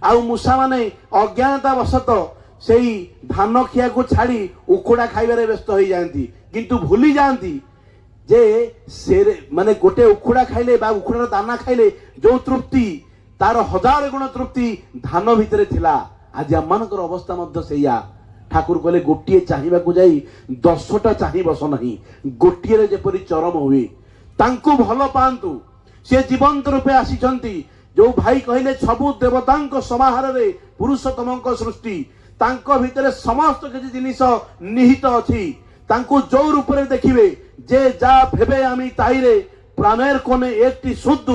S3: ଆଉ ମୂଷା ମାନେ ଅଜ୍ଞାନତା ବଶତଃ ସେଇ ଧାନ ଖିଆକୁ ଛାଡି ଉଖୁଡା ଖାଇବାରେ ବ୍ୟସ୍ତ ହେଇଯାଆନ୍ତି, କିନ୍ତୁ ଭୁଲି ଯାଆନ୍ତି ଯେ ସେ ମାନେ ଗୋଟେ ଉଖୁଡା ଖାଇଲେ ବା ଉଖୁଡାର ଦାନା ଖାଇଲେ ଯୋଉ ତୃପ୍ତି, ତାର 1000 ଗୁଣ ତୃପ୍ତି ଧାନ ଭିତରେ ଥିଲା। ଆଜି ଆମମାନଙ୍କର ଅବସ୍ଥା ମଧ୍ୟ ସେଇଆ। ଠାକୁର କହିଲେ, ଗୋଟିଏ ଚାହିଁବାକୁ ଯାଇ 10ଟା ଚାହିଁ ବସ ନାହିଁ, ଗୋଟିଏରେ ଯେପରି ଚରମ ହୁଏ। ତାଙ୍କୁ ଭଲ ପାଆନ୍ତୁ, ସେ ଜୀବନ୍ତ ରୂପେ ଆସିଛନ୍ତି। ଯୋଉ ଭାଇ କହିଲେ ସବୁ ଦେବତାଙ୍କ ସମାହାରରେ ପୁରୁଷୋତ୍ତମଙ୍କ ସୃଷ୍ଟି, ତାଙ୍କ ଭିତରେ ସମସ୍ତ କିଛି ଜିନିଷ ନିହିତ ଅଛି। ତାଙ୍କୁ ଯୋଉ ରୂପରେ ଦେଖିବେ, যে যা ভেবে আমি তাইরে প্রাণের কোণে একটি শুদ্ধ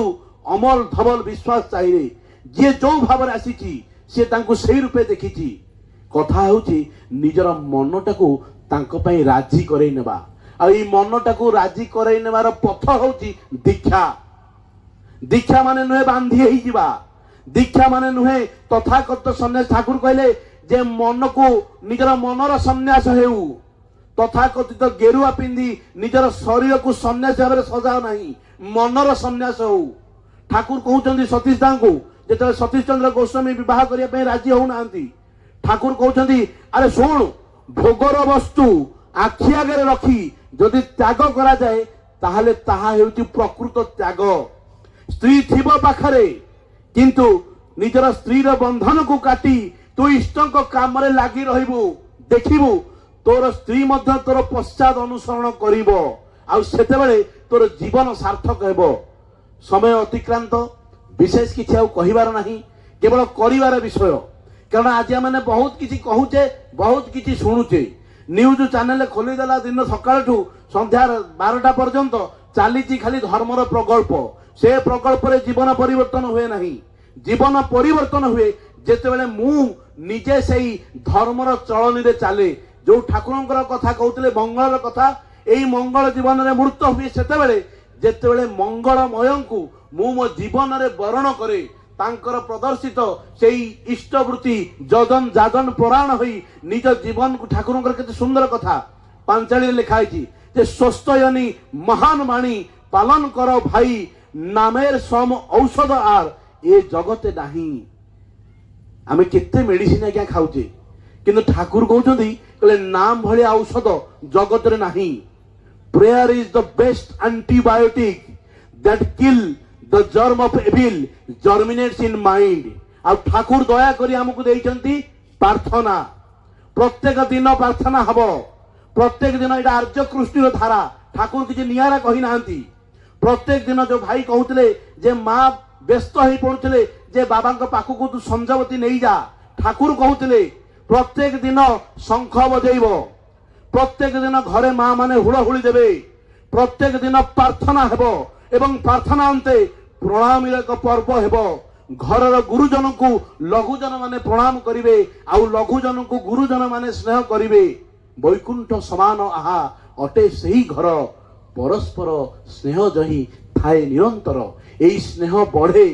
S3: অমল ধবল বিশ্বাস চাইরে, যে ଯୋଉ ଭାବରେ ଆସିଛି ସେ ତାଙ୍କୁ ସେଇ ରୂପେ ଦେଖିଛି। କଥା ହେଉଛି ନିଜର ମନଟାକୁ ତାଙ୍କ ପାଇଁ ରାଜି କରେଇ ନେବା। ଆଉ ଏଇ ମନଟାକୁ ରାଜି କରେଇ ନେବାର ପଥ ହେଉଛି ଦୀକ୍ଷା। ଦୀକ୍ଷା ମାନେ ନୁହେଁ ବାନ୍ଧି ହେଇଯିବା, ଦୀକ୍ଷା ମାନେ ନୁହେଁ ତଥାକଥିତ ସନ୍ନ୍ୟାସ। ଠାକୁର କହିଲେ ଯେ ମନକୁ ନିଜର ମନର ସନ୍ନ୍ୟାସ ହେଉ, ତଥାକଥିତ ଗେରୁଆ ପିନ୍ଧି ନିଜର ଶରୀରକୁ ସନ୍ନ୍ୟାସ ଭାବରେ ସଜାଅ ନାହିଁ, ମନର ସନ୍ନ୍ୟାସ ହଉ। ଠାକୁର କହୁଛନ୍ତି ସତୀଶ ଦାଙ୍କୁ, ଯେତେବେଳେ ସତୀଶ ଚନ୍ଦ୍ର ଗୋସ୍ୱାମୀ ବିବାହ କରିବା ପାଇଁ ରାଜି ହଉନାହାନ୍ତି, ଠାକୁର କହୁଛନ୍ତି, ଆରେ ଶୁଣ, ଭୋଗର ବସ୍ତୁ ଆଖି ଆଗରେ ରଖି ଯଦି ତ୍ୟାଗ କରାଯାଏ, ତାହେଲେ ତାହା ହେଉଛି ପ୍ରକୃତ ତ୍ୟାଗ। ସ୍ତ୍ରୀ ଥିବ ପାଖରେ, କିନ୍ତୁ ନିଜର ସ୍ତ୍ରୀର ବନ୍ଧନକୁ କାଟି ତୁ ଇଷ୍ଟଙ୍କ କାମରେ ଲାଗି ରହିବୁ, ଦେଖିବୁ ତୋର ସ୍ତ୍ରୀ ମଧ୍ୟ ତୋର ପଶ୍ଚାତ ଅନୁସରଣ କରିବ, ଆଉ ସେତେବେଳେ ତୋର ଜୀବନ ସାର୍ଥକ ହେବ। ସମୟ ଅତିକ୍ରାନ୍ତ, ବିଶେଷ କିଛି ଆଉ କହିବାର ନାହିଁ, କେବଳ କରିବାର ବିଷୟ। କାରଣ ଆଜି ଆମେ ବହୁତ କିଛି କହୁଛେ, ବହୁତ କିଛି ଶୁଣୁଛେ। ନ୍ୟୁଜ ଚ୍ୟାନେଲ ଖୋଲିଦେଲା ଦିନ ସକାଳଠୁ ସନ୍ଧ୍ୟା 12ଟା ପର୍ଯ୍ୟନ୍ତ ଚାଲିଛି ଖାଲି ଧର୍ମର ପ୍ରକଳ୍ପ। ସେ ପ୍ରକଳ୍ପରେ ଜୀବନ ପରିବର୍ତ୍ତନ ହୁଏ ନାହିଁ। ଜୀବନ ପରିବର୍ତ୍ତନ ହୁଏ ଯେତେବେଳେ ମୁଁ ନିଜେ ସେଇ ଧର୍ମର ଚଳନୀରେ ଚାଲେ। ଯୋଉ ଠାକୁରଙ୍କର କଥା କହୁଥିଲେ ମଙ୍ଗଳର କଥା, ଏଇ ମଙ୍ଗଳ ଜୀବନରେ ମୂର୍ତ୍ତ ହୁଏ ସେତେବେଳେ ଯେତେବେଳେ ମଙ୍ଗଳମୟଙ୍କୁ ମୁଁ ମୋ ଜୀବନରେ ବରଣ କରେ। ତାଙ୍କର ପ୍ରଦର୍ଶିତ ସେଇ ଇଷ୍ଟବୃତ୍ତି ଯଜନ ଯାଜନ ପରାୟଣ ହୋଇ ନିଜ ଜୀବନକୁ, ଠାକୁରଙ୍କର କେତେ ସୁନ୍ଦର କଥା ପାଞ୍ଚାଳିରେ ଲେଖା ହେଇଛି ଯେ ସ୍ୱସ୍ତୟନୀ ମହାନ ବାଣୀ ପାଲନ କର ଭାଇ, ନାମେର ସମ ଔଷଧ ଆର ଏ ଜଗତେ ନାହିଁ। ଆମେ କେତେ ମେଡିସିନ ଆଜ୍ଞା ଖାଉଛେ, କିନ୍ତୁ ଠାକୁର କହୁଛନ୍ତି, କହିଲେ ନାମ ଭଳିଆ ଔଷଧ ଜଗତରେ ନାହିଁ। Prayer is the best antibiotic that kill the germ of evil germinates in mind. ଆଉ ଠାକୁର ଦୟା କରି ଆମକୁ ଦେଇଛନ୍ତି ପ୍ରାର୍ଥନା। ପ୍ରତ୍ୟେକ ଦିନ ପ୍ରାର୍ଥନା ହବ, ପ୍ରତ୍ୟେକ ଦିନ। ଏଇଟା ଆର୍ଯ୍ୟ କୃଷ୍ଣର ଧାରା, ଠାକୁର କିଛି ନିଆରା କହିନାହାନ୍ତି। ପ୍ରତ୍ୟେକ ଦିନ ଯୋଉ ଭାଇ କହୁଥିଲେ ଯେ ମା ବ୍ୟସ୍ତ ହେଇ ପଡୁଥିଲେ ଯେ ବାବାଙ୍କ ପାଖକୁ ତୁ ସଞ୍ଜବତୀ ନେଇଯା, ଠାକୁର କହୁଥିଲେ ପ୍ରତ୍ୟେକ ଦିନ ଶଙ୍ଖ ବଜେଇବ, ପ୍ରତ୍ୟେକ ଦିନ ଘରେ ମା ମାନେ ହୁଳହୁଳି ଦେବେ, ପ୍ରତ୍ୟେକ ଦିନ ପ୍ରାର୍ଥନା ହେବ ଏବଂ ପ୍ରାର୍ଥନା ଅନ୍ତେ ପ୍ରଣାମୀର ଏକ ପର୍ବ ହେବ। ଘରର ଗୁରୁଜନଙ୍କୁ ଲଘୁଜନ ମାନେ ପ୍ରଣାମ କରିବେ, ଆଉ ଲଘୁଜନଙ୍କୁ ଗୁରୁଜନ ମାନେ ସ୍ନେହ କରିବେ। ବୈକୁଣ୍ଠ ସମାନ ଆହା ଅଟେ ସେହି ଘର, ପରସ୍ପର ସ୍ନେହ ଯହିଁ ଥାଏ ନିରନ୍ତର। ଏଇ ସ୍ନେହ ବଢେ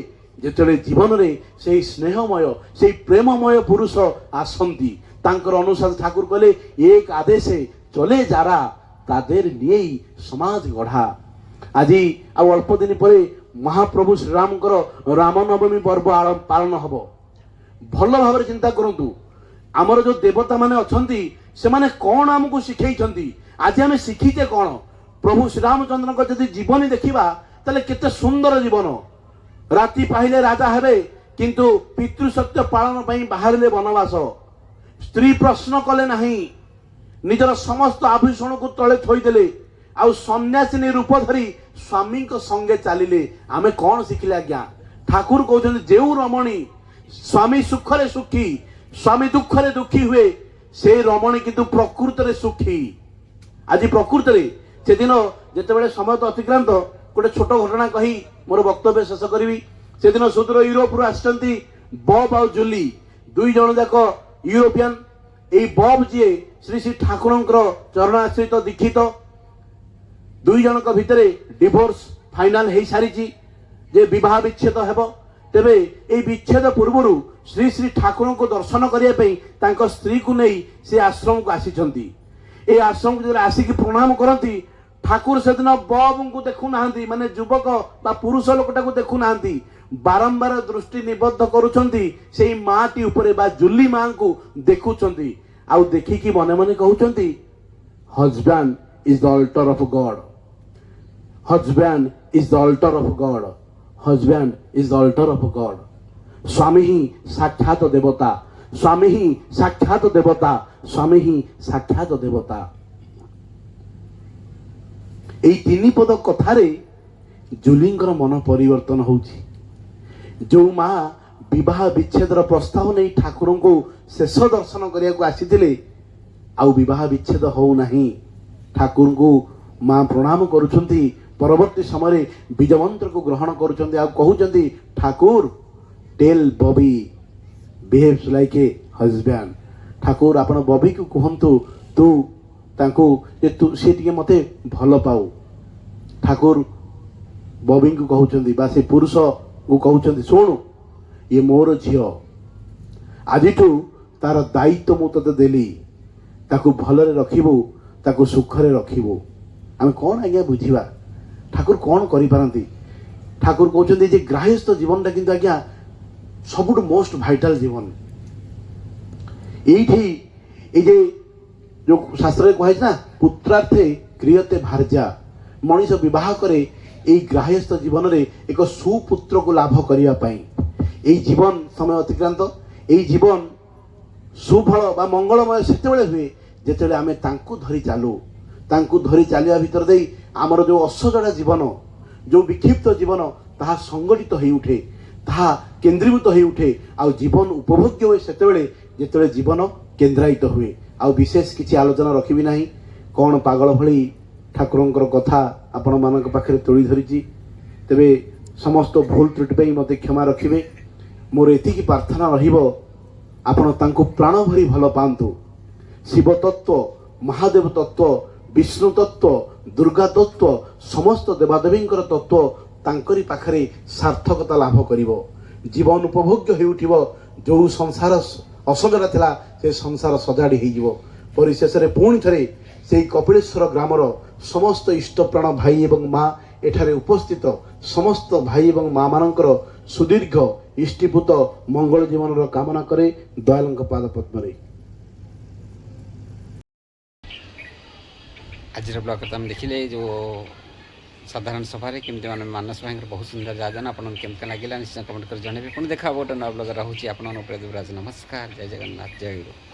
S3: ଯେତେବେଳେ ଜୀବନରେ ସେଇ ସ୍ନେହମୟ, ସେଇ ପ୍ରେମମୟ ପୁରୁଷ ଆସନ୍ତି। ତାଙ୍କର ଅନୁସାରେ ଠାକୁର କହିଲେ, ଏକ ଆଦେଶେ ଚଲେ ଯାରା ତାদের নিয়েই সমাজ গঢ়া। আজি ଆଉ ଅଳ୍ପ ଦିନ ପରେ ମହାପ୍ରଭୁ ଶ୍ରୀରାମଙ୍କର ରାମନବମୀ ପର୍ବ ପାଳନ ହବ। ଭଲ ଭାବରେ ଚିନ୍ତା କରନ୍ତୁ, ଆମର ଯୋଉ ଦେବତା ମାନେ ଅଛନ୍ତି ସେମାନେ କଣ ଆମକୁ ଶିଖେଇଛନ୍ତି? ଆଜି ଆମେ ଶିଖିଛେ କଣ? ପ୍ରଭୁ ଶ୍ରୀରାମଚନ୍ଦ୍ରଙ୍କ ଯଦି ଜୀବନୀ ଦେଖିବା ତାହେଲେ କେତେ ସୁନ୍ଦର ଜୀବନ। ରାତି ପାହିଲେ ରାଜା ହେବେ, किंतु पितृसत्य पालन ପାଇଁ ବାହାରିଲେ ବନବାସ। ସ୍ତ୍ରୀ ପ୍ରଶ୍ନ କଲେ ନାହିଁ, ନିଜର ସମସ୍ତ ଆଭୂଷଣକୁ ତଳେ ଥୋଇଦେଲେ ଆଉ ସନ୍ନ୍ୟାସିନୀ ରୂପ ଧରି ସ୍ୱାମୀଙ୍କ ସଙ୍ଗେ ଚାଲିଲେ। ଆମେ କ'ଣ ଶିଖିଲେ ଆଜ୍ଞା? ଠାକୁର କହୁଛନ୍ତି ଯେଉଁ ରମଣୀ ସ୍ୱାମୀ ସୁଖରେ ସୁଖୀ, ସ୍ୱାମୀ ଦୁଃଖରେ ଦୁଃଖୀ ହୁଏ, ସେ ରମଣୀ କିନ୍ତୁ ପ୍ରକୃତରେ ସୁଖୀ। ଆଜି ପ୍ରକୃତରେ ସେଦିନ ଯେତେବେଳେ ସମୟ ତ ଅତିକ୍ରାନ୍ତ, ଗୋଟେ ଛୋଟ ଘଟଣା କହି ମୋର ବକ୍ତବ୍ୟ ଶେଷ କରିବି। ସେଦିନ ସୁଦୂର ୟୁରୋପରୁ ଆସିଛନ୍ତି ବବ୍ ଆଉ ଜୁଲି, ଦୁଇ ଜଣ ଯାକ ୟୁରୋପିଆନ। ଏଇ ବବ୍ ଯିଏ ଶ୍ରୀ ଶ୍ରୀ ଠାକୁରଙ୍କର ଚରଣାଶ୍ରିତ ଦୀକ୍ଷିତ, ଦୁଇ ଜଣଙ୍କ ଭିତରେ ଡିଭୋର୍ସ ଫାଇନାଲ ହେଇସାରିଛି ଯେ ବିବାହ ବିଚ୍ଛେଦ ହେବ। ତେବେ এই ବିଚ୍ଛେଦ ପୂର୍ବରୁ ଶ୍ରୀ ଶ୍ରୀ ଠାକୁରଙ୍କୁ ଦର୍ଶନ କରିବା ପାଇଁ ତାଙ୍କ ସ୍ତ୍ରୀକୁ ନେଇ ସେ ଆଶ୍ରମକୁ ଆସିଛନ୍ତି। এই ଆଶ୍ରମକୁ ଯେତେବେଳେ ଆସିକି ପ୍ରଣାମ କରନ୍ତି, ଠାକୁର ସେଦିନ ବବ୍ଙ୍କୁ ଦେଖୁନାହାନ୍ତି, ମାନେ ଯୁବକ ବା ପୁରୁଷ ଲୋକଟାକୁ ଦେଖୁନାହାନ୍ତି, ବାରମ୍ବାର ଦୃଷ୍ଟି ନିବଦ୍ଧ କରୁଛନ୍ତି ସେଇ ମାଟି ଉପରେ ବା ଜୁଲି ମାଙ୍କୁ ଦେଖୁଛନ୍ତି। ଆଉ ଦେଖିକି ମନେ ମନେ କହୁଛନ୍ତି, husband is the altar of God, husband is the altar of God, husband is the altar of God. ସ୍ୱାମୀ ହିଁ ସାକ୍ଷାତ ଦେବତା, ସ୍ୱାମୀ ହିଁ ସାକ୍ଷାତ ଦେବତା, ସ୍ୱାମୀ ହିଁ ସାକ୍ଷାତ ଦେବତା। এই ତିନି ପଦ କଥାରେ ଜୁଲିଙ୍କର ମନ ପରିବର୍ତ୍ତନ ହେଉଛି। ଯେଉଁ ମା ବିବାହ ବିଚ୍ଛେଦର ପ୍ରସ୍ତାବ ନେଇ ଠାକୁରଙ୍କୁ ଶେଷ ଦର୍ଶନ କରିବାକୁ ଆସିଥିଲେ, ଆଉ ବିବାହ ବିଚ୍ଛେଦ ହଉନାହିଁ। ଠାକୁରଙ୍କୁ ମା ପ୍ରଣାମ କରୁଛନ୍ତି, ପରବର୍ତ୍ତୀ ସମୟରେ ବୀଜ ମନ୍ତ୍ରକୁ ଗ୍ରହଣ କରୁଛନ୍ତି ଆଉ କହୁଛନ୍ତି, Thakur tell Bobby behaves like a husband. Thakur ଆପଣ ବବିକୁ କୁହନ୍ତୁ ତୁ ତାଙ୍କୁ ସେ ଟିକେ ମତେ ଭଲ ପାଉ। ଠାକୁର ବବିଙ୍କୁ କହୁଛନ୍ତି ବା ସେ ପୁରୁଷକୁ କହୁଛନ୍ତି, ଶୁଣୁ ଇଏ ମୋର ଝିଅ, ଆଜିଠୁ ତାର ଦାୟିତ୍ୱ ମୁଁ ତତେ ଦେଲି, ତାକୁ ଭଲରେ ରଖିବୁ, ତାକୁ ସୁଖରେ ରଖିବୁ। ଆମେ କ'ଣ ଆଜ୍ଞା ବୁଝିବା ଠାକୁର କ'ଣ କରିପାରନ୍ତି? ଠାକୁର କହୁଛନ୍ତି ଯେ ଗ୍ରାହ୍ୟସ୍ଥ ଜୀବନଟା କିନ୍ତୁ ଆଜ୍ଞା ସବୁଠୁ ମୋଷ୍ଟ ଭାଇଟାଲ ଜୀବନ। ଏଇଠି এই যে ଯୋଉ ଶାସ୍ତ୍ରରେ କୁହାଯାଇଛି ନା, ପୁତ୍ରାର୍ଥେ କ୍ରିୟତେ ଭାର୍ଯ୍ୟା, ମଣିଷ ବିବାହ କରେ এই ଗ୍ରାହ୍ୟସ୍ଥ ଜୀବନରେ ଏକ ସୁପୁତ୍ରକୁ ଲାଭ କରିବା ପାଇଁ। এই ଜୀବନ ସମୟ ଅତିକ୍ରାନ୍ତ, এই ଜୀବନ ସୁଫଳ ବା ମଙ୍ଗଳମୟ ସେତେବେଳେ ହୁଏ ଯେତେବେଳେ ଆମେ ତାଙ୍କୁ ଧରି ଚାଲୁ। ତାଙ୍କୁ ଧରି ଚାଲିବା ଭିତରେ ଦେଇ ଆମର ଯେଉଁ ଅସଜଡ଼ା ଜୀବନ, ଯେଉଁ ବିକ୍ଷିପ୍ତ ଜୀବନ, ତାହା ସଂଗଠିତ ହେଇ ଉଠେ, ତାହା କେନ୍ଦ୍ରୀଭୂତ ହେଇ ଉଠେ। ଆଉ ଜୀବନ ଉପଭୋଗ୍ୟ ହୁଏ ସେତେବେଳେ ଯେତେବେଳେ ଜୀବନ କେନ୍ଦ୍ରାୟିତ ହୁଏ। ଆଉ ବିଶେଷ କିଛି ଆଲୋଚନା ରଖିବି ନାହିଁ, କ'ଣ ପାଗଳ ଭଳି ଠାକୁରଙ୍କର କଥା ଆପଣମାନଙ୍କ ପାଖରେ ତୋଳି ଧରିଛି। ତେବେ ସମସ୍ତ ଭୁଲ ତ୍ରୁଟି ପାଇଁ ମୋତେ କ୍ଷମା ରଖିବେ। ମୋର ଏତିକି ପ୍ରାର୍ଥନା ରହିବ, ଆପଣ ତାଙ୍କୁ ପ୍ରାଣ ଭରି ଭଲ ପାଆନ୍ତୁ। ଶିବ ତତ୍ତ୍ୱ, ମହାଦେବ ତତ୍ତ୍ୱ, ବିଷ୍ଣୁ ତତ୍ତ୍ୱ, ଦୁର୍ଗା ତତ୍ତ୍ୱ, ସମସ୍ତ ଦେବାଦେବୀଙ୍କର ତତ୍ତ୍ୱ ତାଙ୍କରି ପାଖରେ ସାର୍ଥକତା ଲାଭ କରିବ। ଜୀବନ ଉପଭୋଗ୍ୟ ହେଉଥିବ। ଯେଉଁ ସଂସାର ଅସଜଡ଼ା ଥିଲା ସେ ସଂସାର ସଜାଡ଼ି ହେଇଯିବ। ପରିଶେଷରେ ପୁଣି ଥରେ ସେଇ କପିଳେଶ୍ୱର ଗ୍ରାମର ସମସ୍ତ ଇଷ୍ଟପ୍ରାଣ ଭାଇ ଏବଂ ମା, ଏଠାରେ ଉପସ୍ଥିତ ସମସ୍ତ ଭାଇ ଏବଂ ମା ମାନଙ୍କର ସୁଦୀର୍ଘ ଇଷ୍ଟିପୂତ ମଙ୍ଗଳ ଜୀବନର କାମନା କରେ ଦୟାଳଙ୍କ ପାଦ ପଦ୍ମରେ।
S1: ଆଜିର ବ୍ଲଗ୍ରେ ଆମେ ଦେଖିଲେ ଯେଉଁ ସାଧାରଣ ସଭାରେ କେମିତି ମାନେ ମାନସ ଭାଇଙ୍କର ବହୁତ ସୁନ୍ଦର ଯାଜନ ଆପଣଙ୍କୁ କେମିତି ଲାଗିଲା ନିଶ୍ଚୟ କମେଣ୍ଟ କରି ଜଣାଇବେ। ପୁଣି ଦେଖା ହେବ ଗୋଟେ ନୂଆ ବ୍ଲଗ୍ ରହୁଛି ଆପଣଙ୍କ ଉପରେ ଦେବରାଜ। ନମସ୍କାର, ଜୟ ଜଗନ୍ନାଥ, ଜୟ ଗୁରୁ।